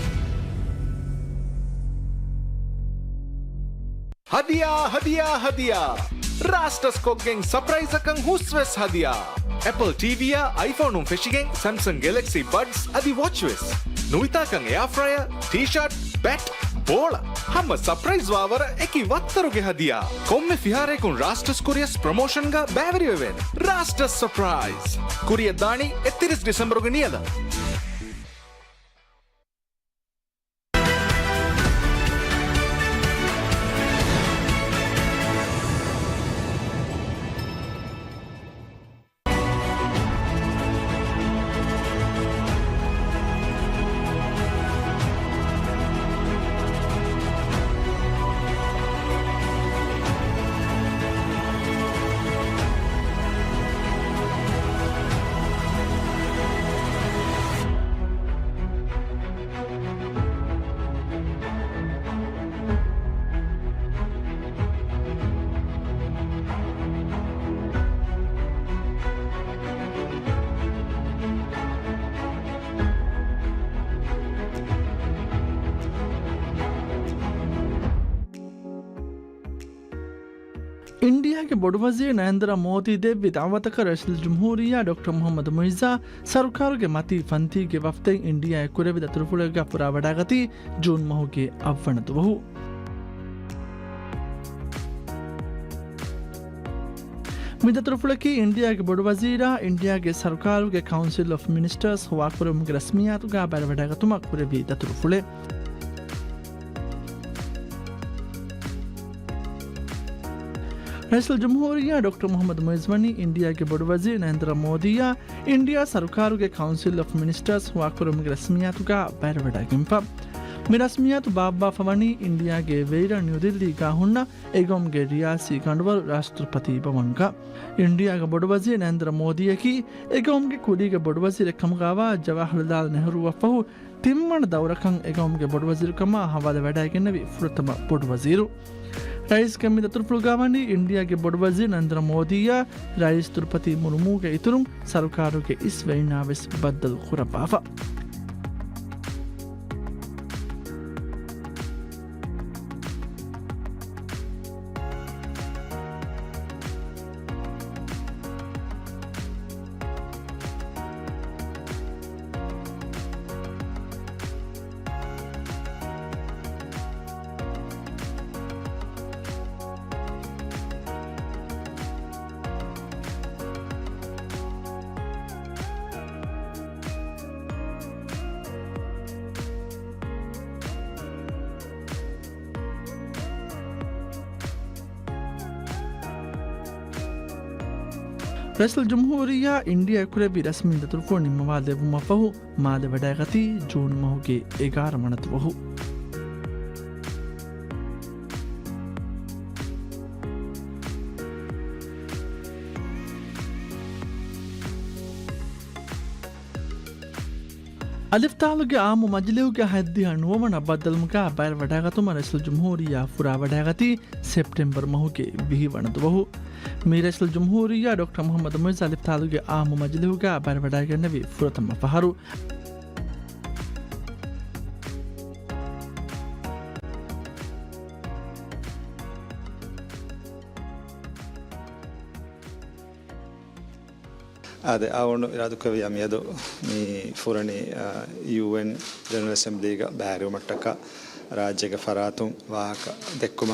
ಹದಿಯಾ ಹದಿಯಾ ಹದಿಯಾ ರಾಸ್ಟಸ್ ಕೊಗ್ಗೆಂಗ್ ಸರ್ಪ್ರೈಸ್ ಅಕಂ ಹುಸ್ವೆಸ್ ಹದಿಯಾ ಆಪಲ್ ಟಿವಿಯ ಐಫೋನ್ ಫೆಶಿಗೆಂಗ್ ಸ್ಯಾಮ್ಸಂಗ್ ಗ್ಯಾಲಕ್ಸಿ ಬಡ್ಸ್ ಅದಿ ವಾಚ್ವೆಸ್ ನುಯಿತಾಕಂ air fryer T shirt bat ಬೋಳ ಹಮ್ಮ ಸರ್ಪ್ರೈಸ್ ವಾವರ ಎಕಿ ವತ್ತರುಗೆ ಹದಿಯಾ ಕೊಮ್ಮೆ ಫಿಹಾರೇಕುನ್ ರಾಸ್ಟಸ್ ಕೊರಿಯಸ್ ಪ್ರಮೋಷನ್ ಗ ಬ್ಯಾವರಿಯವೆನ್ ರಾಸ್ಟಸ್ ಸರ್ಪ್ರೈಸ್ ಕುರಿಯ ದಾಣಿ 31 ಡಿಸೆಂಬರ್ಗೆ ನಿಯಲ इंडिया के बड़ वजीर नरेंद्र मोदी देवी दावत कर रईसुल जमहूरिया डॉक्टर मोहम्मद मुइज़ा सरकार के मती फंती के वफ्ते इंडिया कुरे विद तुरफुलेगा पुरा वडागती जून माह के अव्वणत वहु मिदतुरफुलकी इंडिया के बड़ वजीरा इंडिया के सरकार के काउंसिल ऑफ मिनिस्टर्स हुआ कुरे मुग रस्मियात गा बर वडागतुमा कुरे भी दतुरफुले रईसुल जमहूरिया डॉक्टर मोहम्मद मुइज़्वनी इंडिया के बड़ वजीर नरेंद्र मोदिया इंडिया सरकार के काउंसिल ऑफ मिनिस्टर्स हुआ कुरे मुग रस्मियात गा बर वडागिंपा मिरस्मियात बाबा फवनी इंडिया के वेरा न्यू दिल्ली का हुन्ना एगम के रियासी गंडवर राष्ट्रपति भवन का इंडिया का बड़ वजीर नरेंद्र मोदी की एगम के कुली के बड़ वजीर खमगावा जवाहरलाल नेहरू वफहु तिम्मण दौरखं एगम के बड़ वजीर कमा हवाले वडागे नबी फुरतम बड़ वजीर रईस कमी तुर्फुलगावनी इंडिया के बड़ वजीर नरेंद्र मोदी या रईस द्रौपदी मुर्मू के इतरुम सरकारों के इस वैनाविस बदल खुरबाफा रईसुल जमहूरिया इंडिया कुरे भी रस्मी दतुरफो निम्मवादे वुमफहु मादे वडागती जून माह के 11 मनत वहु ಅಲಿಫ್ತಾಲುಗೆ ಆಮು ಮಜ್ಲಿಹುಗೆ ಹದ್ದಿ ಹಣ್ಣುವಮನ ಬದ್ದಲ್ಮುಗ ಬೈರ್ ವಡಾಗತುಮ ರೈಸುಲ್ ಜುಮ್ಹೂರಿಯಾ ಫುರಾ ವಡಾಗತಿ ಸೆಪ್ಟೆಂಬರ್ ಮಹುಗೆ ಬಿಹಿ ವಣದುವಹು ಮೀ ರೈಸುಲ್ ಜುಮ್ಹೂರಿಯಾ ಡಾಕ್ಟರ್ ಮೊಹಮ್ಮದ್ ಮುಯಿಜ್ ಅಲಿಫ್ತಾಲುಗೆ ಆಮು ಮಜ್ಲಿಹುಗೆ ಬೈರ್ ವಡಾಗನ್ನವಿ ಫುರತಮ ಫಹರು ಅದೇ ಅವನು ಅದಕ್ಕೆ ಯಮಿಯದು ಈ ಫುರಣಿ UN ಜನರಲ್ ಅಸೆಂಬ್ಲಿಗ ಬ್ಯಾರಿ ಮಟ್ಟಕ ರಾಜ್ಯಗ ಫರಾತು ವಾಹಕ ದೆಕ್ಕುಮ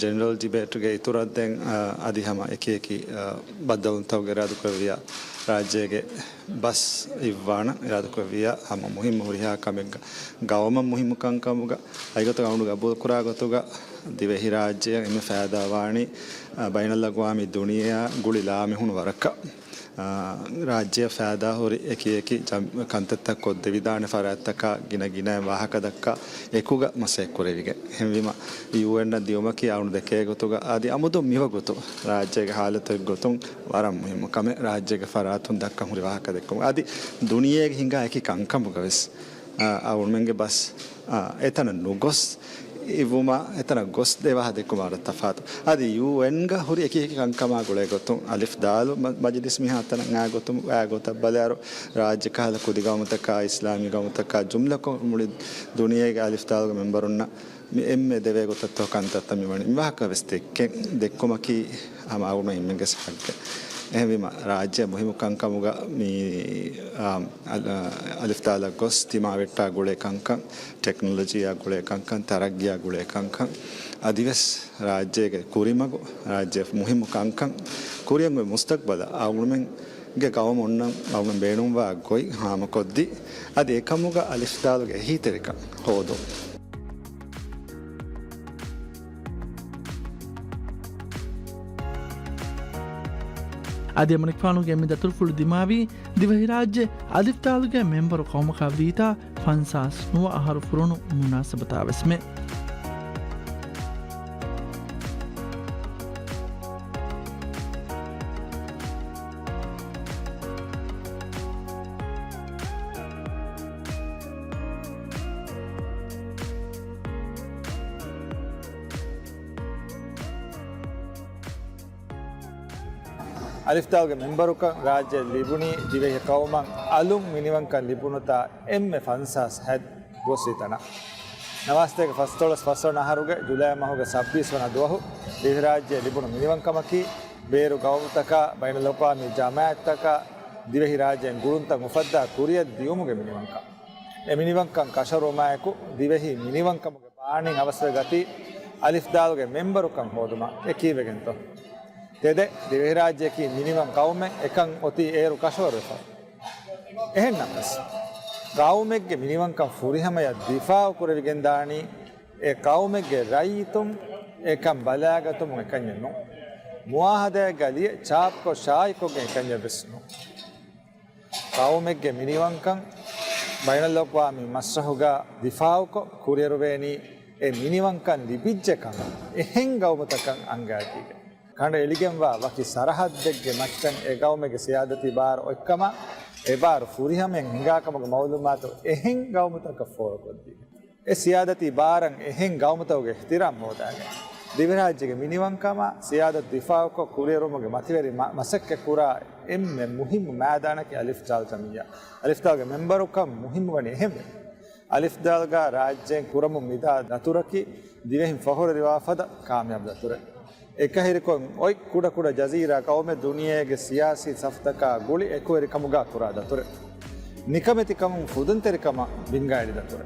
ಜನರಲ್ ಡಿಬೇಟ್ಗೆ ಇತುರದ್ದೆಂಗ್ ಅದಿಹಮ ಏಕೇಕಿ ಬದ್ದವಂತವ್ಗೆ ರಾದುಕವಿಯ ರಾಜ್ಯಗೆ ಬಸ್ ಇವ್ವಾಣ ರಾದುಕವಿಯ ಹಮ ಮುಹಿಮ್ ಹುರಿಹಾ ಕಮೆಗ್ಗ ಗವಮ ಮುಹಿಮ್ ಕಂಕಮುಗ ಐಗತ ಗೌಂಡುಗ ಬುಕುರಾಗತುಗ ದಿವೆಹಿ ರಾಜ್ಯ ಎಮ್ಮೆ ಫෑದಾವಾಣಿ ಬೈನಲ್ಲಗ್ವಾಮಿ ದುನಿಯಾ ಗುಳಿಲಾಮಿ ಹುಣು ವರಕ ರಾಜ್ಯ ಫෑದಾ ಹೊರಿ ಏಕಿ ಕಂತತ್ತ ಕೊದ್ದೆ ವಿಧಾನ ಫರಾತ್ತಕ ಗಿನ ವಾಹಕ ದಕ್ಕ ಎಕುಗ ಮಸೆ ಕೊರೆವಿಗೆ ಹೆಂವಿಮ UN ದಿವಮಕಿ ಅವನು ದಕ್ಕೆ ಗೊತ್ತುಗ ಆದಿ ಅಮುದು ಮಿವ ಗೊತ್ತು ರಾಜ್ಯಗೆ ಹಾಲತ ಗೊತ್ತು ವರಂ ಮುಹಿಮ ಕಮೆ ರಾಜ್ಯಗೆ ಫರಾತುನ್ ದಕ್ಕ ಹುರಿ ವಾಹಕ ದಕ್ಕ ಆದಿ ದುನಿಯೆಗೆ ಹಿಂಗ ಏಕಿ ಕಂಕಮುಗವೆಸ್ ಅವನು ಮೆಂಗೆ ಬಸ್ ಎತನ ನುಗೊಸ್ ಇವುಮ ಎತನ ಗೊಸ್ ದೇವಾಹ ದೆಕ್ಕುಮಾರ ತಫಾತು ಅದು UN ಗ ಹುರಿ ಏಕಿ ಕಂಕಮ ಗುಳೆ ಗೊತ್ತು ಅಲಿಫ್ ದಾಲು ಮಜ್ಲಿಸ್ ಮಿಹ ತನ ngಾ ಗೊತ್ತು ಗೊತ್ತ ಬಲ್ಯಾರು ರಾಜ್ಯ ಕಾಲ ಕುದಿಗಾಮತಕ ಇಸ್ಲಾಮಿ ಗಮತಕ ಜುಮ್ಲಕ ಮುಳಿ ದುನಿಯೆಗೆ ಅಲಿಫ್ ದಾಲು ಮೆಂಬರುನ್ನ ಎಮ್ಮೆ ದೇವೆ ಗೊತ್ತತ್ತೋ ಕಂತತ್ತ ಮಿವಣಿ ವಿವಾಹಕ ವ್ಯವಸ್ಥೆಕ್ಕೆ ದೆಕ್ಕುಮಕಿ ಅಮ ಅವನ ಇಮ್ಮೆಗೆ ಸಹಕ್ಕೆ එහෙම රාජ්‍ය මුහිම කංකමුග මේ අලිෆ්තාල ගොස් තිමා වෙට්ටා ගුලේ කංකන් ටෙක්නොලොජියා ගුලේ කංකන් තරග්ගියා ගුලේ කංකන් අදිවස් රාජ්‍යයේ කුරිමගු රාජ්‍ය මුහිම කංකන් කුරියන් මුස්තක්බල අවුමෙන් ಗೆ ಗವಮ ಒನ್ನ ಅವನ ಬೇಣುಂವ ಗೊಯ್ ಹಾಮ ಕೊದ್ದಿ ಅದು ಏಕಮುಗ ಅಲಿಫ್ತಾಲ್ಗೆ ಹೀತೆರಿಕ ಹೋದು ಅದೇ ಮನಿಕ್ಫಾನುಗೆ ಎಮ್ಮೆ ದತುಲ್ಫುಳು ದಿಮಾವಿ ದಿವಹಿ ರಾಜ್ಯ ಅಲಿಫ್ತಾಲುಗೆ ಮೆಂಬರು ಕೌಮಕ ವೀತಾ ಫನ್ಸಾಸ್ ನುವ ಆಹಾರ ಫುರುಣು ಮುನಾಸಬತಾವೆಸ್ಮೆ ಅಲಿಫ್ತಾಲ್ಗೆ ಮೆಂಬರುಕ ರಾಜ್ಯ ಲಿಬುಣಿ ದಿವೆಹಿ ಕೌಮಂ ಅಲುಂ ಮಿನಿವಂಕ ಲಿಬುಣುತ ಎಮ್ಮೆ ಫನ್ಸಾಸ್ ಹೆದ್ ಗೊಸಿತನ ನವಾಸ್ತೆಗೆ ಫಸ್ತೋಳಸ್ ಫಸೋಣ ಹರುಗೆ ಜುಲೈ ಮಹುಗೆ 26 ವನ ದುವಹು ದಿವೆಹಿ ರಾಜ್ಯ ಲಿಬುಣು ಮಿನಿವಂಕಮಕಿ ಬೇರು ಗೌಮತಕ ಬೈನ ಲೋಪಾಮಿ ಜಮಾಅತ್ತಕ ದಿವೆಹಿ ರಾಜ್ಯ ಗುರುಂತ ಮುಫದ್ದ ಕುರಿಯ ದಿಯುಮುಗೆ ಮಿನಿವಂಕ ಎ ಮಿನಿವಂಕಂ ಕಶರುಮಾಯಕು ದಿವೆಹಿ ಮಿನಿವಂಕಮುಗೆ ಬಾಣಿಂಗ್ ಅವಸರ ಗತಿ ಅಲಿಫ್ತಾಲ್ಗೆ ಮೆಂಬರುಕಂ ಹೋದುಮ ಎಕೀವೆಗೆಂತೋ तेदे दिवेही राज्य की मिनिमम गाँव में एकं ओती एरु कशवर होता है नमस गाँव में के मिनिमम का फूरी हम या दिफाव कुरे विगेंदानी एक गाँव में के राई तुम एकं बलागा तुम एकंजे नो मुआहदे गलिए चाप को शाय को के एकंजे बिस्नो गाँव में के मिनिमम का बैनल लोकवामी मस्रहुगा दिफाव को कुरे रुवेनी ए मिनिमम का लिबिज्जे का एहें गाँव में तक अंगाती है ಖಂಡ ಎಲಿಗೆಂವ ವಕಿ ಸರಹದ್ದೆಗ್ಗೆ ಮಚ್ಚನ್ ಎಗೌಮೆಗೆ ಸಿಯಾದತಿ ಬಾರ್ ಒಕ್ಕಮ ಎ ಬಾರ್ ಫುರಿಹಮೆನ್ ಹಿಂಗಾಕಮಗ ಮೌಲುಮಾತು ಎಹೆಂ ಗೌಮತಕ ಫೋರಕೊದ್ದಿ ಎ ಸಿಯಾದತಿ ಬಾರಂ ಎಹೆಂ ಗೌಮತವಗೆ ಇಹ್ತಿರಾಮ್ ಹೋದಾಗೆ ದಿವರಾಜ್ಯಗೆ ಮಿನಿವಂಕಮ ಸಿಯಾದತ್ ದಿಫಾವಕ ಕುರಿಯರುಮಗೆ ಮತಿವೆರಿ ಮಸಕ್ಕೆ ಕುರ ಎಮ್ಮೆ ಮುಹಿಮ್ ಮೈದಾನಕ್ಕೆ ಅಲಿಫ್ ಜಾಲ್ ಜಮಿಯ ಅಲಿಫ್ತಾಲ್ಗೆ ಮೆಂಬರುಕ ಮುಹಿಮ್ ವಣಿ ಎಹೆಂ ಅಲಿಫ್ದಾಲ್ಗ ರಾಜ್ಯ ಕುರಮು ಮಿದಾ ದತುರಕಿ ದಿವೆಹಿಂ ಫಹುರ ದಿವಾಫದ ಕಾಮಯಾಬ್ ದತುರೆ එකහිරකොන් ඔයි කුඩ කුඩ ජසීරා කවුමෙ දුනියේගේ සියාසී සෆ්තකා ගුලි එකුවරි කමුගා කුරා දතුර නිකමෙති කමුන් ෆුදන්තරිකම බින්ගායිඩි දතුර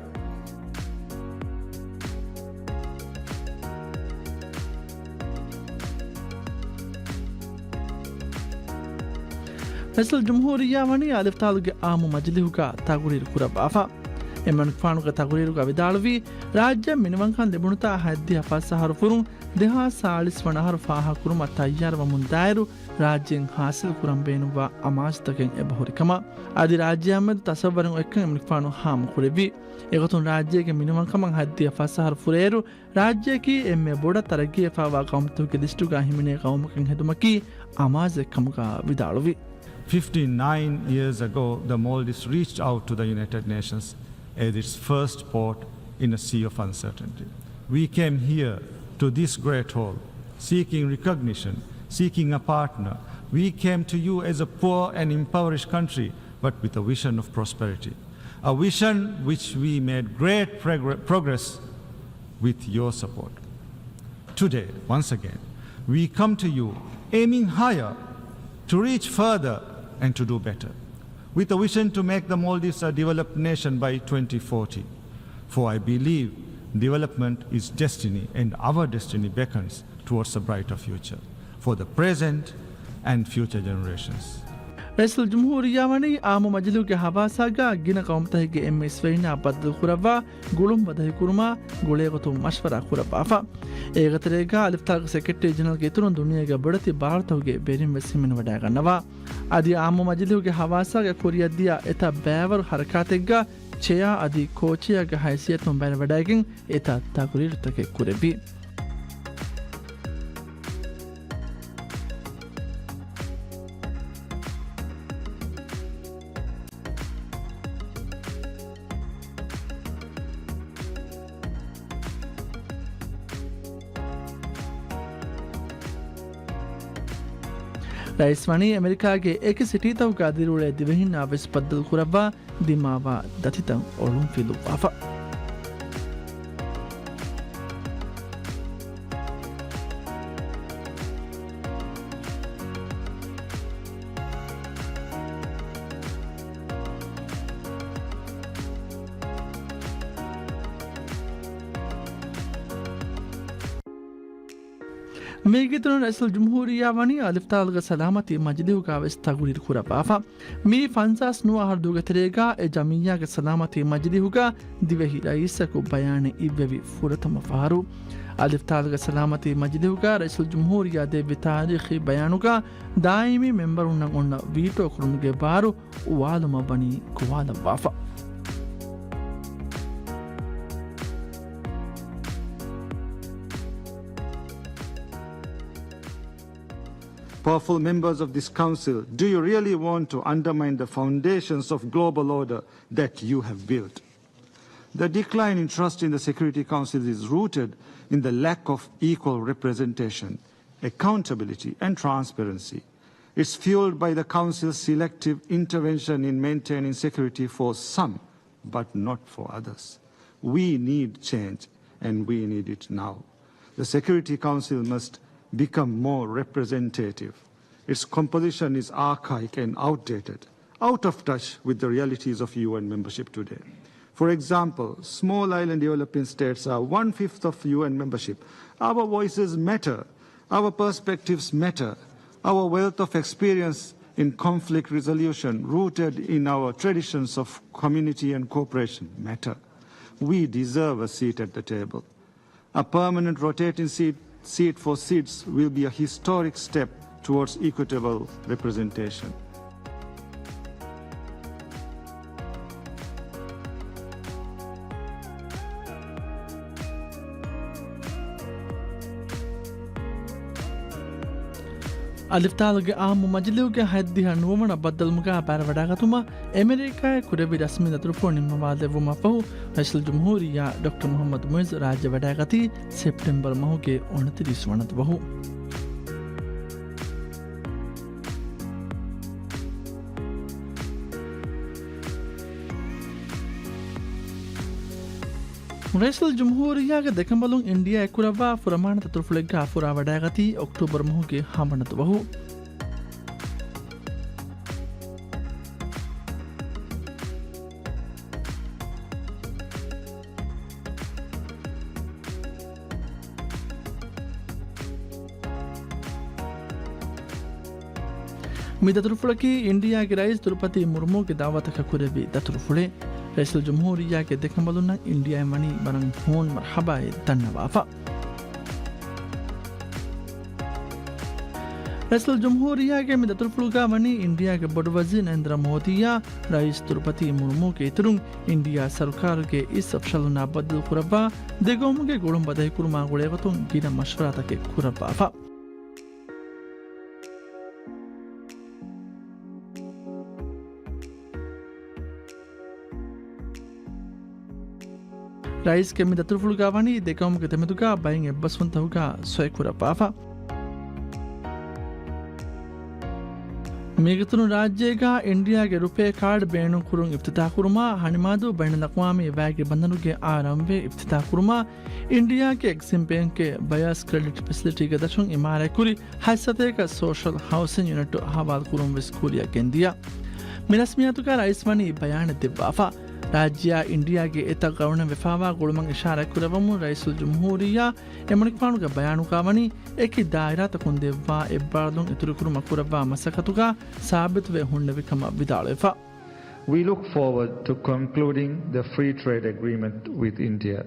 ಫೆಸಲ್ ಜುಮ್ಹೂರಿಯಾ ವಣಿ ಅಲಿಫ್ತಾಲ್ಗೆ ಆಮು ಮಜ್ಲಿಹುಗ ತಾಗುರಿರು ಕುರಬಾಫಾ ಎಮ್ಮನ್ ಫಾನುಗ ತಗುರಿರುಗ ವಿದಾಳುವಿ ರಾಜ್ಯ ಮಿನಿವಂಕನ್ ಲಿಬುಣುತಾ ಹದ್ದಿ ಹಫಸ್ಸಹರು ಫುರುಂ දෙහා සාලිස් වනහර ފާހަކުරුම තයියාරවමුන් දායරු රාජ්‍යයෙන් හාසිල් කුරම් බේනුවා අමාස්තකෙන් එබහුරිකම අධි රාජ්‍යයමද තසවරෙන් එක්කන් එමනික්පානු හාම කුරෙවි එකතුන් රාජ්‍යයගේ මිනිවන්කමන් හද්දිය ෆස්සහර ෆුරේරු රාජ්‍යයකී එම්මේ බොඩ තරගිය ෆාවා කවුම්තුගේ දිෂ්ටුගා හිමිනේ කවුමකින් හෙදුමකී අමාසෙක්කමුගා විදාළුවි 59 years ago, the Maldives reached out to the United Nations as its first port in a sea of uncertainty. We came here to this great hall, seeking recognition, seeking a partner. We came to you as a poor and impoverished country, but with a vision of prosperity. A vision which we made great progress with your support. Today, once again, we come to you aiming higher, to reach further, and to do better, with a vision to make the Maldives a developed nation by 2040. For I believe development is destiny, and our destiny beckons towards a brighter future for the present and future generations. رئيس الجمهورية وني آمو مجلوك حباساقا جينا قومته ام اسفينا بدل خربا قولهم بده كرما قوليغتو مشورة خربا فا ايغتريغا الفتاق سكرتري جنرال كيترون دنيا بدتي بارتو بيرين وسيمن وداغا نوا ادي آمو مجلوك حباساقا كوريا ديا اتا باور حركاتيغا چيا ادي كوچيا حيثيتون بين وداغين اتا تاقرير تكي كوربي رئيس واني امريكا के एक city तव गादिरुले दिवहिन आविस पद्दल खुरबा दिमावा दतितं ओलुम फिलु वाफा ميجدون رئيس الجمهورية وني الفتاق سلامتي مجليه كاوس تغوير خربافا مي فانساس نو هردوغ تريغا جميع سلامتي مجليه كا ديوهي رئيسكو بيان إبوي فورتم فارو الفتاق سلامتي مجليه كا رئيس الجمهورية دي بتاريخي بيانو كا دائمي ممبرون نغن ويتو كرمجي بارو والما بني كوالا وافا Powerful members of this council, do you really want to undermine the foundations of global order that you have built? The decline in trust in the Security Council is rooted in the lack of equal representation, accountability, and transparency. It's fueled by the Council's selective intervention in maintaining security for some, but not for others. We need change, and we need it now. The Security Council must become more representative. Its composition is archaic and outdated, out of touch with the realities of UN membership today. For example, small island developing states are 1/5 of UN membership. Our voices matter. Our perspectives matter. Our wealth of experience in conflict resolution, rooted in our traditions of community and cooperation, matter. We deserve a seat at the table. A permanent rotating seat for seats will be a historic step towards equitable representation. الفتاق آمو مجلوك هديها نومنا بدل مقا بارواداغتما امريكا كوربي رسمي نترفون مواده وما فهو رئيس الجمهورية دكتور محمد مويز راج وداغتي سپٹمبر مهو के 29 वनत वहु رئيس الجمهورية دكمبلون انडिया एकुरवा फुरमान ततुरफुलेगा फुरा वडागती अक्टूबर महो के हामनत वहु मी ततुरफुलकी India के rice Draupadi Murmu के दावत का कुरेबी ततुरफुले رئيس الجمهورية के دكمبلونا इंडिया मनी बरंग होन मरहबा तन्नवाफा रئيس الجمهورية के मिदतुरफुलगा मनी इंडिया के बड़ वजीर नरेंद्र मोदी या रईस द्रौपदी मुर्मू के तुरुंग इंडिया सरकार के इस अफसलना बदल खुरबा देगोम के गुड़म बदही कुरमा गुड़ेगतुं गिना मशवरा तक खुरबाफा رئيس के मिदतुरफुलगा वनी देगोम के तमेदुगा बाइंगे बसवंतहुगा सोयकुरा बाफा ಮೇಗತನು ರಾಜ್ಯಗ ಇಂಡಿಯಾಗೆ ರುಪೇ ಕಾರ್ಡ್ ಬೇಣು ಕುರುಂ ಇಫ್ತಿತಾ ಕುರುಮಾ ಹಣಿಮಾದು ಬೈನ ನಕ್ವಾಮಿ ವ್ಯಾಗೆ ಬಂಧನುಗೆ ಆರಂಭೆ ಇಫ್ತಿತಾ ಕುರುಮಾ ಇಂಡಿಯಾಗೆ ಎಕ್ಸಿಮ್ ಬ್ಯಾಂಕ್ ಬಯಾಸ್ ಕ್ರೆಡಿಟ್ ಫೆಸಿಲಿಟಿಗೆ ದಶುಂ ಇಮಾರೆ ಕುರಿ ಹೈಸತೇಕ ಸೋಶಲ್ ಹೌಸಿಂಗ್ ಯೂನಿಟ್ ಹವಾಲ್ ಕುರುಂ ವಿಸ್ಕೂಲಿಯ ಗೆಂದಿಯ ಮಿರಸ್ಮಿಯಾತುಕ ರೈಸ್ಮನಿ ಬಯಾನ ದಿವ್ವಾಫಾ ರಾಜ್ಯ ಇಂಡಿಯಾಗೆ ಎತ ಗೌಣ ವಿಫಾವಾ ಗುಳುಮಂಗ್ ಇಶಾರ ಕುರವಮು ರೈಸುಲ್ ಜುಮ್ಹೂರಿಯಾ ಎಮಣಿಕ್ಪಾಣುಗ ಬಯಾನುಕಾವನಿ ಏಕಿ ದಾಯಿರಾ ತಕುಂದೆವ್ವಾ ಎಬ್ಬಾರ್ದುಂ ಇತುರು ಕುರುಮ ಕುರವ್ವಾ ಮಸಕತುಗ ಸಾಬಿತುವೆ ಹುಣ್ಣವಿಕಮ ವಿದಾಳೆಫಾ. We look forward to concluding the free trade agreement with India,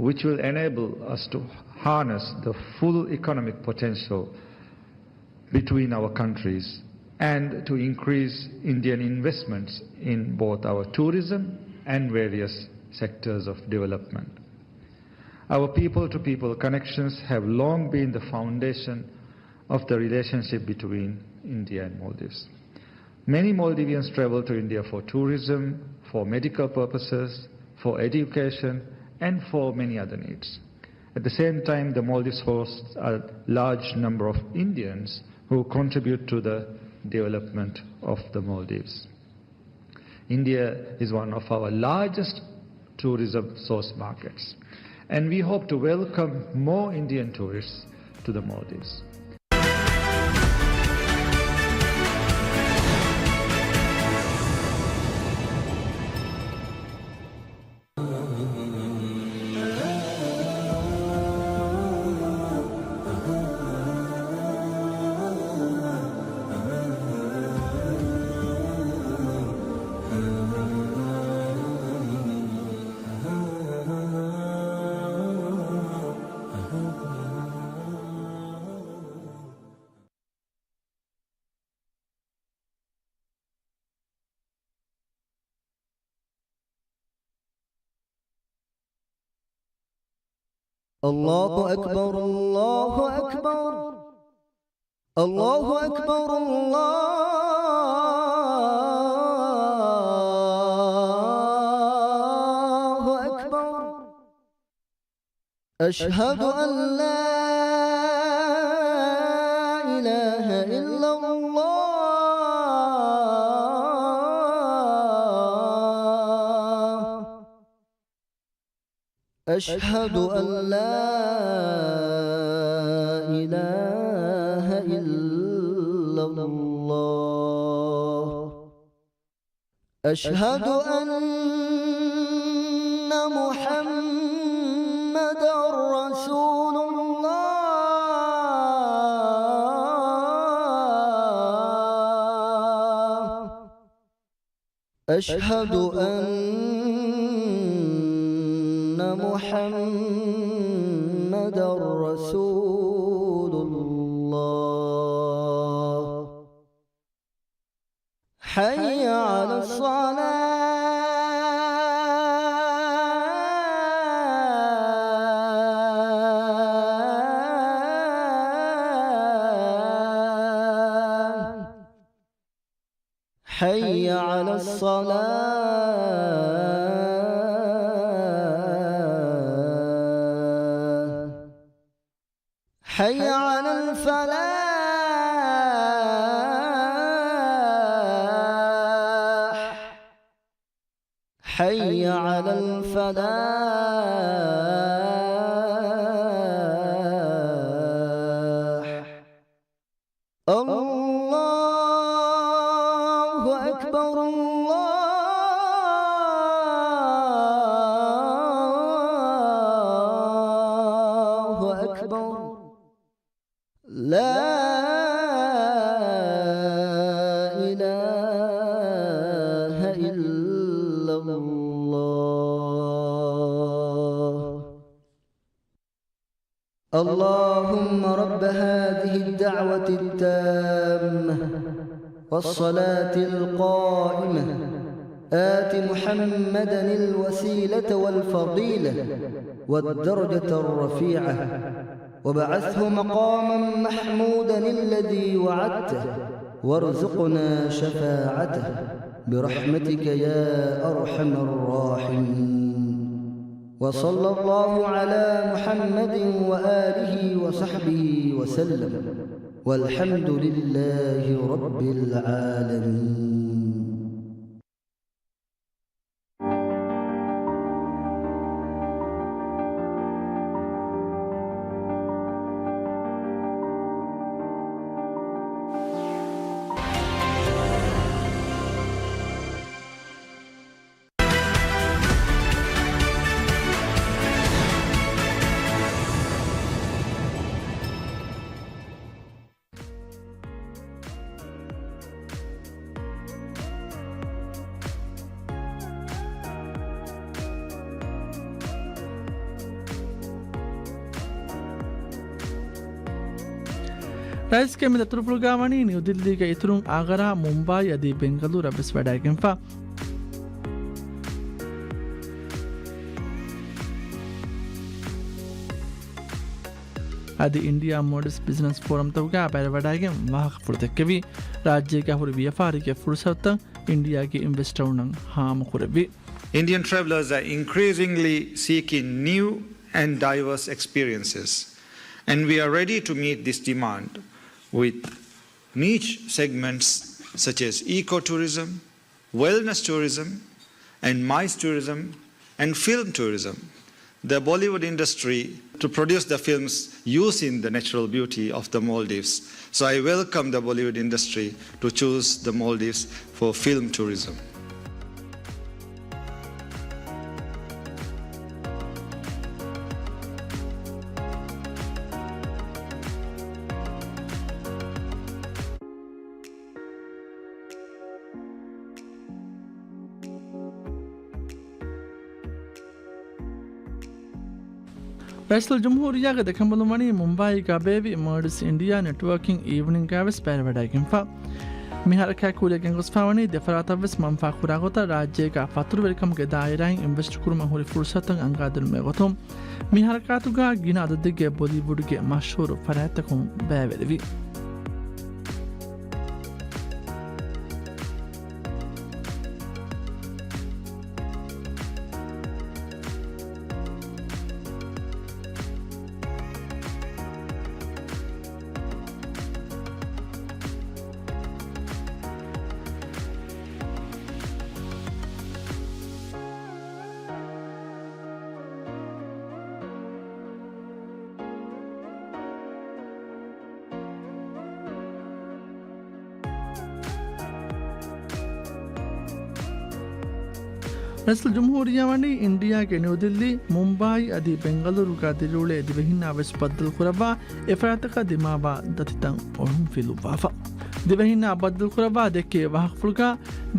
which will enable us to harness the full economic potential between our countries and to increase Indian investments in both our tourism and various sectors of development. Our people-to-people connections have long been the foundation of the relationship between India and Maldives. Many Maldivians travel to India for tourism, for medical purposes, for education, and for many other needs. At the same time, the Maldives hosts a large number of Indians who contribute to the development of the Maldives. India is one of our largest tourism source markets, and we hope to welcome more Indian tourists to the Maldives. الله أكبر الله أكبر الله أكبر الله أكبر أشهد أن لا إله إلا الله أشهد أن لا إله إلا الله أشهد أن محمدا رسول الله أشهد أن محمد رسول الله حي على الصلاة حي على الصلاة حي على الفلاح حي على الفلاح الله أكبر الله أكبر لا إله إلا الله اللهم رب هذه الدعوة التامة والصلاة القائمة آت محمدا الوسيلة والفضيلة والدرجة الرفيعة وبعثه مقاما محمودا الذي وعدته وارزقنا شفاعته برحمتك يا أرحم الراحمين وصلى الله على محمد وآله وصحبه وسلم والحمد لله رب العالمين. Rice ಕೆಮ್ಮಿದ ತುರುಪುಳುಗಾವಣಿ new ದಿಲ್ಲಿಗೆ ಇತುರುಂ ಆಗರ ಮುಂಬೈ ಅದಿ ಬೆಂಗಳೂರು ಅಬ್ಬಿಸ್ ವಡಾಗೆಂಫ ಅದಿ India models business forum ತವಗ ಬರ ವಡಾಗೆಂ ವಾಹಕ ಫುಳುತಕ್ಕೆವಿ ರಾಜ್ಯಕ್ಕೆ ಹುರಿ ವ್ಯಾಪಾರಿಗೆ ಫುರುಸತ್ತ ಇಂಡಿಯಾಗೆ ಇನ್ವೆಸ್ಟರ್ನಂ ಹಾಮ ಕುರವಿ. Indian travelers are increasingly seeking new and diverse experiences, and we are ready to meet this demand with niche segments such as ecotourism, wellness tourism, and MICE tourism, and film tourism. The Bollywood industry to produce the films using the natural beauty of the Maldives. So I welcome the Bollywood industry to choose the Maldives for film tourism. ರೈಸಲ್ ಜುಮ್ಹೂರಿಯಾಗ ದೆಕಂಬಲುಮಣಿ ಮುಂಬೈ ಗಬೇವಿ ಮರ್ಡ್ಸ್ India networking evening ಗಾವೆಸ್ ಪೆರವಡಾಗಿಂಫ ಮಿಹಾರಕ ಕೂಲೆಗೆಂ ಗುಸ್ಫಾವಣಿ ದೆಫರಾತವೆಸ್ ಮಂಫಾ ಕುರಾಗೊತ ರಾಜ್ಯಗ ಫತುರು ವೆಲ್ಕಮ್ಗೆ ದಾಯಿರಾಯಿನ್ ಇನ್ವೆಸ್ಟ್ ಕುರುಮ ಹುರಿ ಫುರ್ಸತಂ ಅಂಗಾದನು ಮೇಗೊತಂ ಮಿಹಾರಕಾತುಗ ಗಿನ ಅದದಿಗೆ ಬಾಲಿವುಡ್ಗೆ ಮಶಹೂರು ಫರಾತಕಂ ಬಾವೆಲಿವಿ. ರೈಸಲ್ ಜುಮ್ಹೂರಿಯಾವಣಿ ಇಂಡಿಯಾಗೆ ನ್ಯೂ ದಿಲ್ಲಿ ಮುಂಬೈ ಅದಿ ಬೆಂಗಳೂರು ದಿರುಳೆ ದಿವೆಹಿನ್ನ ವೆಸ್ ಬದ್ದಲ್ ಕುರಬಾ ಎಫರಾತಕ ದಿಮಾಬಾ ದತಿತಂ ಒಳುಂ ಫಿಲುವಾಫಾ ದಿವೆಹಿನ್ನ ಬದ್ದಲ್ ಕುರಬಾ ದೆಕ್ಕೆ ವಾಹಕ ಫುಲ್ಕ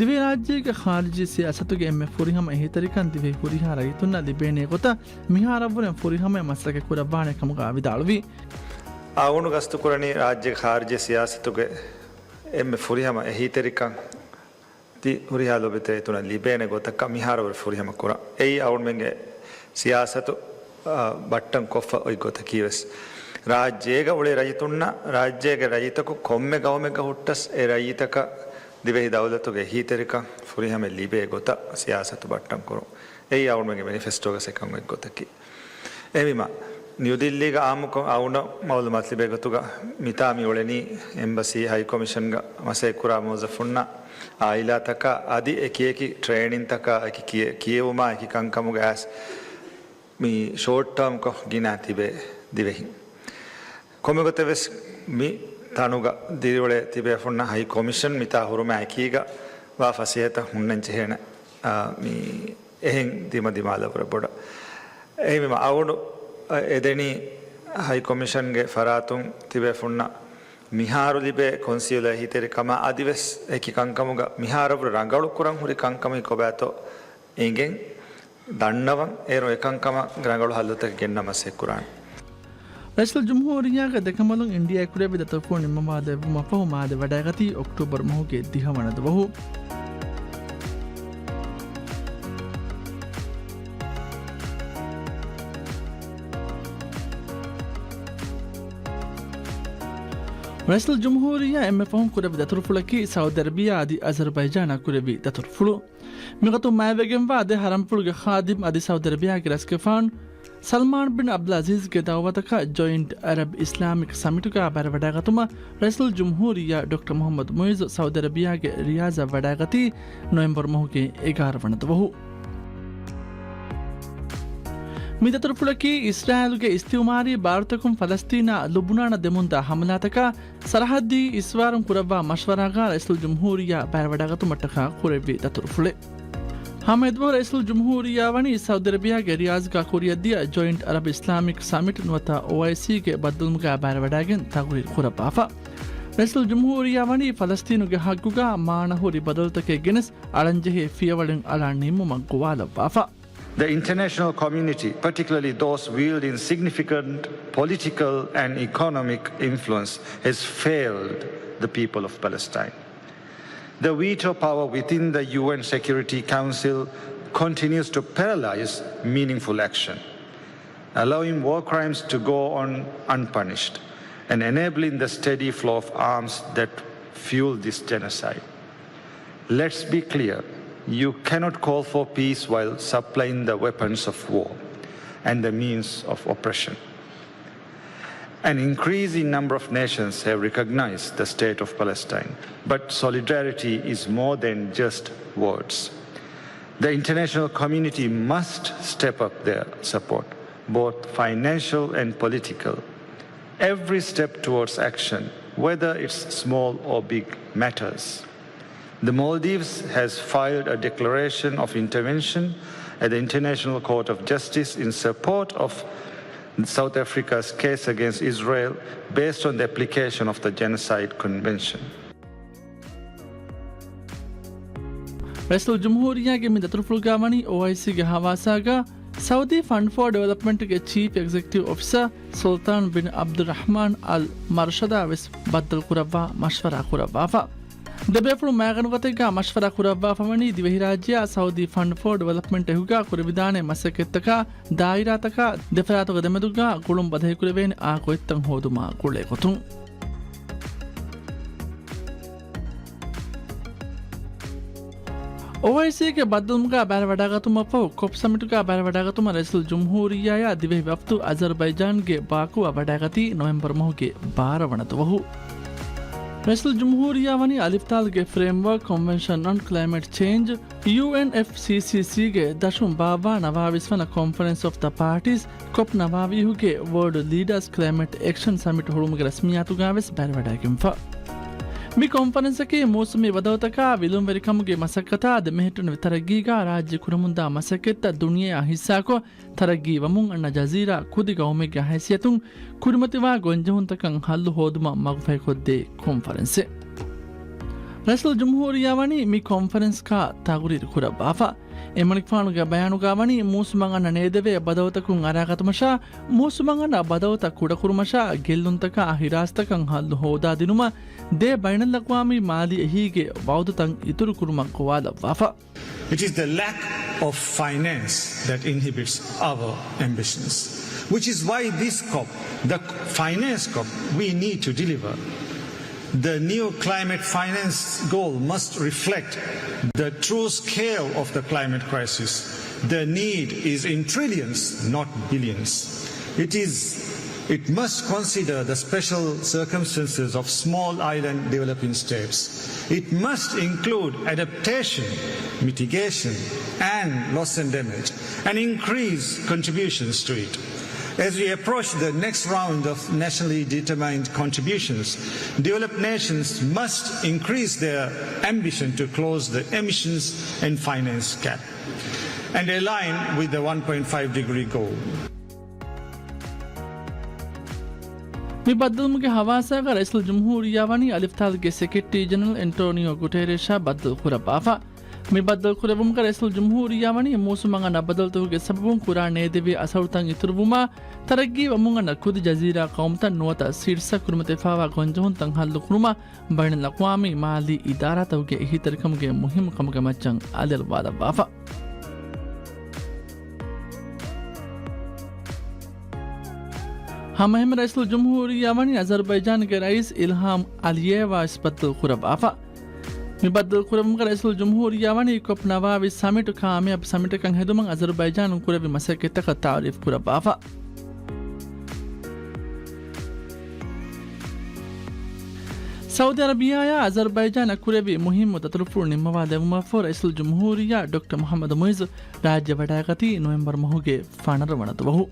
ದಿವೆ ರಾಜ್ಯಗೆ ಖಾರಿಜಿ ಸಿಯಾಸತುಗೆ ಎಮ್ಮೆ ಫುರಿಹಮ ಎಹಿತರಿಕನ್ ದಿವೆ ಫುರಿಹಾ ರೈತುನ್ನ ಲಿಬೇನೆ ಗೊತ ಮಿಹಾರವ್ವನೆ ಫುರಿಹಮ ಮಸಲಕೆ ಕುರಬಾನೆ ಕಮಗ ವಿದಾಳುವಿ. ಅವನು ಗಸ್ತು ಕುರಣಿ ರಾಜ್ಯ ಖಾರಿಜಿ ಸಿಯಾಸತುಗೆ ಎಮ್ಮೆ ಫುರಿಹಮ ಎಹಿತರಿಕನ್ ಹುರಿಹಾಲು ಬಿತ್ತೆ ತುನ ಲಿಬೇನೆ ಗೊತ್ತಕ್ಕ ಮಿಹಾರವರು ಫುರಿಹಮ ಕುರ ಏಯ್ ಅವನ ಮೆಂಗೆ ಸಿಯಾಸತು ಬಟ್ಟಂ ಕೊಫ ಒಯ್ ಗೊತ್ತ ಕೀವೆಸ್ ರಾಜ್ಯೇಗ ಉಳೆ ರೈತುನ್ನ ರಾಜ್ಯಗೆ ರೈತಕು ಕೊಮ್ಮೆ ಗೌಮೆಗ ಹುಟ್ಟಸ್ ಎ ರೈತಕ ದಿವೆಹಿ ದೌಲತುಗೆ ಹೀತರಿಕ ಫುರಿಹಮ ಲಿಬೆ ಗೊತ್ತ ಸಿಯಾಸತು ಬಟ್ಟಂ ಕುರು ಏಯ್ ಅವನ ಮೆಂಗೆ ಮ್ಯಾನಿಫೆಸ್ಟೋಗ ಸೆಕಂ ಒಯ್ ಗೊತ್ತಕ್ಕಿ ಏಮಿಮ ನ್ಯೂ ದಿಲ್ಲಿಗ ಆಮುಕ ಅವನ ಮೌಲು ಮತ್ಲಿಬೆ ಗೊತ್ತುಗ ಮಿತಾಮಿ ಒಳೆನಿ ಎಂಬಸಿ ಹೈ ಕಮಿಷನ್ಗ ಮಸೆ ಕುರಾ ಮೋಜಫುನ್ನ ಆಯಿಲಾ ತಕ ಅದಿ ಎಕಿಯಕಿ ಟ್ರೈನಿಂಗ್ ತಕ ಎಕಿ ಕಿಯವುಮಾ ಎಕಿ ಕಂಕಮುಗ ಆಸ್ ಮೀ ಶಾರ್ಟ್ ಟರ್ಮ್ ಕೊ ಗಿನಾ ತಿಬೆ ದಿವೆಹಿ ಕೊಮ್ಮೆ ಗೊತ್ತೆವೆಸ್ ಮಿ ತಾನುಗ ದಿರಿವಳೆ ತಿಬೆ ಫುನ್ನ ಹೈ ಕಮಿಷನ್ ಮಿತಾ ಹುರುಮ ಎಕೀಗ ವಾ ಫಸಿಯತ ಹುಣ್ಣಂಚೆ ಹೇಣ ಮೀ ಎಹೆಂ ದಿಮ ದಿಮಾಲ ಪ್ರಬೊಡ ಏಮಿಮ ಅವನು ಎದೆನಿ ಹೈ ಕಮಿಷನ್ಗೆ ಫರಾತುಂ ತಿಬೆ ಫುನ್ನ ಮಿಹಾರು ಲಿಬೆ ಕೊನ್ಸಿಯುಲ ಹಿತೆರಿ ಕಮ ಅದಿವೆಸ್ ಏಕಿ ಕಂಕಮುಗ ಮಿಹಾರವ್ರು ರಂಗಳು ಕುರಂ ಹುರಿ ಕಂಕಮಿ ಕೊಬ್ಯಾತೋ ಇಂಗೆನ್ ದಣ್ಣವಂ ಏರೋ ಏಕಂಕಮ ರಂಗಳು ಹಲ್ಲುತಕ್ಕೆ ಗೆನ್ನಮ ಸೆಕ್ಕುರಾನ್. ರೈಸಲ್ ಜುಮ್ಹೂರಿಯಾಗ ದೆಕಮಲುಂ ಇಂಡಿಯಾ ಕುರೆಬಿ ದತಫು ನಿಮ್ಮಮಾದ ಮಫಹು ಮಾದ ವಡಾಗತಿ ಅಕ್ಟೋಬರ್ ಮಹುಗೆ ದಿಹವಣದವಹು ರೈಸಲ್ ಜುಮ್ಹೂರಿಯಾ ಎಮ್ಮೆ ಫಹಂ ಕುರೆಬಿ ದತುರ್ಫುಳಕಿ ಸೌದಿ ಅರೇಬಿಯಾ ಅದಿ ಅಜರ್ಬೈಜಾನ ಕುರೆಬಿ ದತುರ್ಫುಳು ಮಿಗತು ಮಾವೆಗೆಂ ವಾದೆ ಹರಂಫುಳುಗೆ ಖಾದಿಮ್ ಅದಿ ಸೌದಿ ಅರೇಬಿಯಾಗೆ ರಸ್ಕೆಫಾನ್ ಸಲ್ಮಾನ್ ಬಿನ್ ಅಬ್ದುಲ್ ಅಜೀಜ್ಗೆ ದಾವತಕ ಜಾಯಿಂಟ್ ಅರಬ್ ಇಸ್ಲಾಮಿಕ್ ಸಮಿಟುಗ ಬರ ವಡಾಗತುಮ ರೈಸುಲ್ ಜುಮ್ಹೂರಿಯಾ ಡಾಕ್ಟರ್ ಮೊಹಮ್ಮದ್ ಮುಯಿಜ್ ಸೌದಿ ಅರೇಬಿಯಾಗೆ ರಿಯಾಜ ವಡಾಗತಿ ನವೆಂಬರ್ ಮಹುಗೆ 11 ವಣದವಹು ಮಿದತುರುಪುಳಕಿ ಇಸ್ರಾಯೇಲ್ಗೆ ಇಸ್ತಿಮಾರಿ ಭಾರತಕಂ ಫಲಸ್ತೀನ ಲುಬ್ನಾನ ದೆಮುಂದ ಹಮಲಾತಕ ಸರಹದ್ದಿ ಇಸ್ವಾರಂ ಕುರವ್ವ ಮಶ್ವರಾಗ ರೈಸುಲ್ ಜುಮ್ಹೂರಿಯಾ ಬರ ವಡಾಗತು ಮಟ್ಟಕ ಕುರೆವಿ ದತುರುಪುಳೆ ಹಮೆದ್ವೋ ರೈಸುಲ್ ಜುಮ್ಹೂರಿಯಾ ವಣಿ ಸೌದಿ ಅರೇಬಿಯಾಗೆ ರಿಯಾಜ್ಗ ಕುರಿಯದ್ದಿಯ ಜಾಯಿಂಟ್ ಅರಬ್ ಇಸ್ಲಾಮಿಕ್ ಸಮಿಟ್ ನುವತ OICಗೆ ಬದ್ದಲ್ಮುಗ ಬರ ವಡಾಗೆನ್ ತಗುರಿ ಕುರಬಾಫ ರೈಸುಲ್ ಜುಮ್ಹೂರಿಯಾ ವಣಿ ಫಲಸ್ತೀನುಗೆ ಹಗ್ಗುಗ ಮಾನಹುರಿ ಬದಲ್ತಕೆ ಗೆನಸ್ ಅಳಂಜೆಹೆ ಫಿಯವಳೆನ್ ಅಲಾ ನಿಮ್ಮು ಮಗ್ಗುವಾಲವಾಫ The international community, particularly those wielding significant political and economic influence, has failed the people of Palestine. The veto power within the UN Security Council continues to paralyze meaningful action, allowing war crimes to go on unpunished and enabling the steady flow of arms that fuel this genocide. Let's be clear. You cannot call for peace while supplying the weapons of war and the means of oppression. An increasing number of nations have recognized the state of Palestine, but solidarity is more than just words. The international community must step up their support, both financial and political. Every step towards action, whether it's small or big, matters. The Maldives has filed a declaration of intervention at the International Court of Justice in support of South Africa's case against Israel based on the application of the Genocide Convention. ರೈಸುಲ್ ಜುಮ್ಹೂರಿಯಾಗೆ ಮಿದತುರುಪುಲ್ಗಾವಣಿ OICಗೆ ಹವಾಸಾಗ Saudi fund for ಡೆವಲಪ್ಮೆಂಟ್ಗೆ chief executive officer Sultan bin Abdul Rahman Al ಮರ್ಷದಾ ವಿಸ್ ಬದ್ದಲ್ ಕುರವ್ವ ಮಶ್ವರಾ ಕುರವ್ವಾಫ ದೆಬೇಫುಳು ಮ್ಯಾಗನುಗತೆಗ ಮಶ್ವರಾ ಕುರವ್ವಾಫಮಣಿ ದಿವೆಹಿ ರಾಜ್ಯ Saudi fund for development ಎಹುಗ ಕುರಿವಿದಾನೆ ಮಸಕೆತ್ತಕ ದಾಯಿರಾತಕ ದೆಫರಾತಕ ದೆಮೆದುಗ ಕುಳುಂ ಬದಹೆ ಕುರವೇನೆ ಆ ಕೊಯ್ತಂ ಹೋದುಮ ಕುಳೆ ಕೊತುಂ OICಗೆ ಬದ್ದಲ್ಮುಗ ಬ್ಯಾರ ವಡಾಗತುಮಪ್ಪು ಕೊಪ್ ಸಮಿಟುಗ ಬ್ಯಾರ ವಡಾಗತುಮ ರೈಸುಲ್ ಜುಮ್ಹೂರಿಯಾಯ ದಿವೆಹಿ ವಫ್ತು ಅಜರ್ಬೈಜಾನ್ಗೆ ಬಾಕುವ ವಡಾಗತಿ ನವೆಂಬರ್ ಮಹುಗೆ 12 ವಣದವಹು ರೈಸುಲ್ ಜುಮ್ಹೂರಿಯಾ ವನಿ ಅಲಿಫ್ತಾಲ್ಗೆ framework convention on climate change UNFCCCಗೆ ದಶುಂ ಬಾಬಾ ನವಾವಿಸ್ವನ conference of the parties COP ನವಾವಿಹುಗೆ world leaders climate action summit ಹುಳುಮುಗೆ ರಸ್ಮಿಯಾತುಗಾವೆಸ್ ಬ್ಯಾರ ವಡಾಗಿಂಫ ಮಿ ಕಾನ್ಫರೆನ್ಸಕ್ಕೆ ಮೋಸಮಿ ವದವತಕ ವಿಲುಂವೆರಿಕಮ್ಗೆ ಮಸಕ್ಕತಾದ ಮೆಹಿಟುನ ವಿತರಗೀಗ ರಾಜ್ಯ ಕುರಮುಂದ ಮಸಕ್ಕೆತ್ತ ದುನಿಯಾ ಹಿಸ್ಸಾಕೊ ತರಗಿ ವಮುಂ ಅಣ್ಣ ಜಜೀರಾ ಕುದಿಗ ಒಮೆಗೆ ಹೈಸಿಯತುಂ ಕುರಿಮತಿವಾ ಗೊಂಜಹುಂತಕಂ ಹಲ್ಲು ಹೋದುಮ ಮಗುಫೈ ಕೊದ್ದೆ ಕಾನ್ಫರೆನ್ಸೆ ರೈಸುಲ್ ಜುಮ್ಹೂರಿಯಾ ವನಿ ಮಿ ಕಾನ್ಫರೆನ್ಸ್ ಕಾ ತಾಗುರಿರ್ ಕುರಬಾಫ ಎಮಣಿಕ್ಫಾನುಗೆ ಬಯಾನುಗಾವಣಿ ಮೂಸುಮಂಗನ ನೇದವೆ ಬದವತಕುಂ ಅರಾಗತಮಶ ಮೂಸುಮಂಗನ ಬದವತ ಕುಡಕುರುಮಶ ಗೆಲ್ಲುಂತಕ ಹಿರಾಸ್ತಕಂ ಹಲ್ಲು ಹೋದಾ ದಿನುಮ ದೇ ಬೈನಲ್ಲಕ್ವಾಮಿ ಮಾಲಿ ಹೀಗೆ ವೌದುತಂ ಇತುರು ಕುರುಮ ಕುವಾಲ ವಾಫ It is the lack of finance that inhibits our ambitions, which is why this COP, the finance COP, we need to deliver. The new climate finance goal must reflect the true scale of the climate crisis. The need is in trillions, not billions. It must consider the special circumstances of small island developing states. It must include adaptation, mitigation, and loss and damage, and increase contributions to it. As we approach the next round of nationally determined contributions, developed nations must increase their ambition to close the emissions and finance gap and align with the 1.5-degree goal. ಮಿ ಬದ್ದಲ್ಮುಗೆ ಹವಾಸಾಗ ರೈಸುಲ್ ಜುಮ್ಹೂರಿಯಾ ವನಿ ಅಲಿಫ್ತಾಲ್ಗೆ secretary general Antonio ಗುಟೆರೆಶಾ ಬದ್ದಲ್ ಕುರಬಾಫ ಮಿ ಬದ್ದಲ್ ಕುರಬುಮ್ಗ ರೈಸುಲ್ ಜುಮ್ಹೂರಿಯಾ ವನಿ ಮೂಸುಮಂಗನ ಬದಲ್ತುಗೆ ಸಬಬುಂ ಕುರಾ ನೇದೆವಿ ಅಸೌತಂ ಇತುರುಬುಮಾ ತರಗ್ಗಿ ವಮುಂಗನ ಕುದಿ ಜಜೀರಾ ಕೌಮ್ತನ್ ನುವತ ಸಿರ್ಸ ಕುರುಮತೆಫಾವಾ ಗೊಂಜಹುನ್ ತಂ ಹಲ್ಲು ಕುರುಮ ಬೈನ ಲಕ್ವಾಮಿ ಮಾಲಿ ಇದಾರಾತವುಗೆ ಹಿತರಿಕಮ್ಗೆ ಮುಹಿಮ್ ಕಮ್ಗೆ ಮಚ್ಚಂ ಅಲೆಲ್ ವಾದ ಬಾಫ हम रईसुल जमहूरिया वनी अजरबैजान के रईस इल्हाम अलियेवा इस्बतुल खुरबाफा مبدل كورم رئيس الجمهورية واني كوب نوابي ساميت كامي ساميت كان هدومن أذربيجان كوربي مسكة تك تعريف كوربافا سعودي عربية يا أذربيجان كوربي مهم وتطرفون مواد ومفور رئيس الجمهورية دكتور محمد مويز راجع بدايقتي نوفمبر مهوجي فانر ونتوه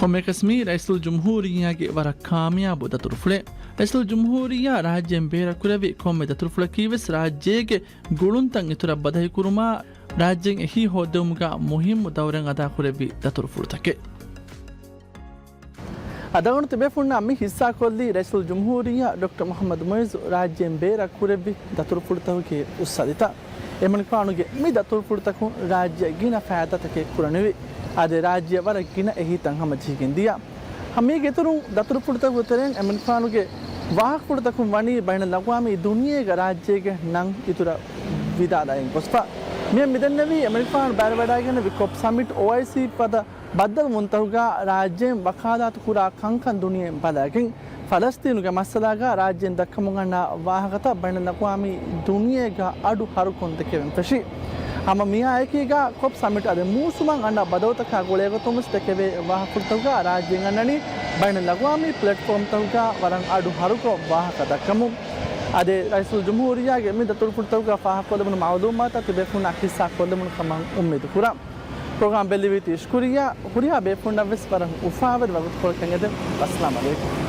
كم كسمي رئيس الجمهورية جي ورا كامياب وتطرفله رئيس الجمهورية راجع بيرا كوربي كم تطرفله كيفس راجع جي قولون تان يترى بداية كورما راجع هي هودومغا مهم دورن أدا كوربي تطرفله أدعون تبعون أمي حصة كلي رئيس الجمهورية دكتور محمد مويز راجع بيرا كوربي تطرفله كي أستاذتا එමන් කානුගේ මේ දතුරු පුරතකු රාජ්‍ය ගින ෆෑදතකේ කුරණෙවි අද රාජ්‍ය වර ගින එහි තන් හම ජීගෙන් දියා හමේ ගෙතුරු දතුරු පුරතකු උතරෙන් එමන් කානුගේ වාහක පුරතකු වණී බයින ලගවාමි දුනියේක රාජ්‍යයේ නම් ඉතුරු විදාදායෙන් කොස්පා මේ මෙදන්නවි එමන් කාන බාර වඩාගෙන විකොප් සමිට් OIC පද බද්දල් මුන්තහුගා රාජ්‍යයෙන් වකාදාත කුරා කංකන් දුනියෙන් පදාකින් ಫಲಸ್ತೀನುಗೆ ಮಸಲಾಗ ರಾಜ್ಯದ ದಕ್ಕಮುಗಣ್ಣ ವಾಹಕತ ಬಣ್ಣ ನಕ್ವಾಮಿ ದುನಿಯೆಗ ಅಡು ಹರುಕೊಂತಕ್ಕೆ ವೆಂಪಶಿ ಹಮ ಮಿಯಾ ಏಕೀಗ ಕೊಪ್ ಸಮಿಟ್ ಅದೆ ಮೂಸುಮಂಗ್ ಅಣ್ಣ ಬದೌತಕ ಗೋಳೆಗ ತುಮಸ್ ತಕೆವೆ ವಾಹಕತುಗ ರಾಜ್ಯಂಗ ನನಿ ಬಣ್ಣ ನಕ್ವಾಮಿ ಪ್ಲಾಟ್ಫಾರ್ಮ್ ತೌಗ ವರಂ ಅಡು ಹರುಕೋ ವಾಹಕ ದಕ್ಕಮು ಅದೆ ರೈಸುಲ್ ಜಮಹೂರಿಯಾಗೆ ಮಿ ದತುಲ್ ಫುರ್ತೌಗ ಫಾಹಕೊಲಮನ ಮಾವದೂಮಾತ ತಿಬೆಫುನ ಕಿಸ್ಸಾ ಕೊಲಮನ ಕಮಂ ಉಮ್ಮಿದು ಕುರಾ program belli viti shkuria huria be funda ves parang ufavet wagut kol kengede assalamu alaikum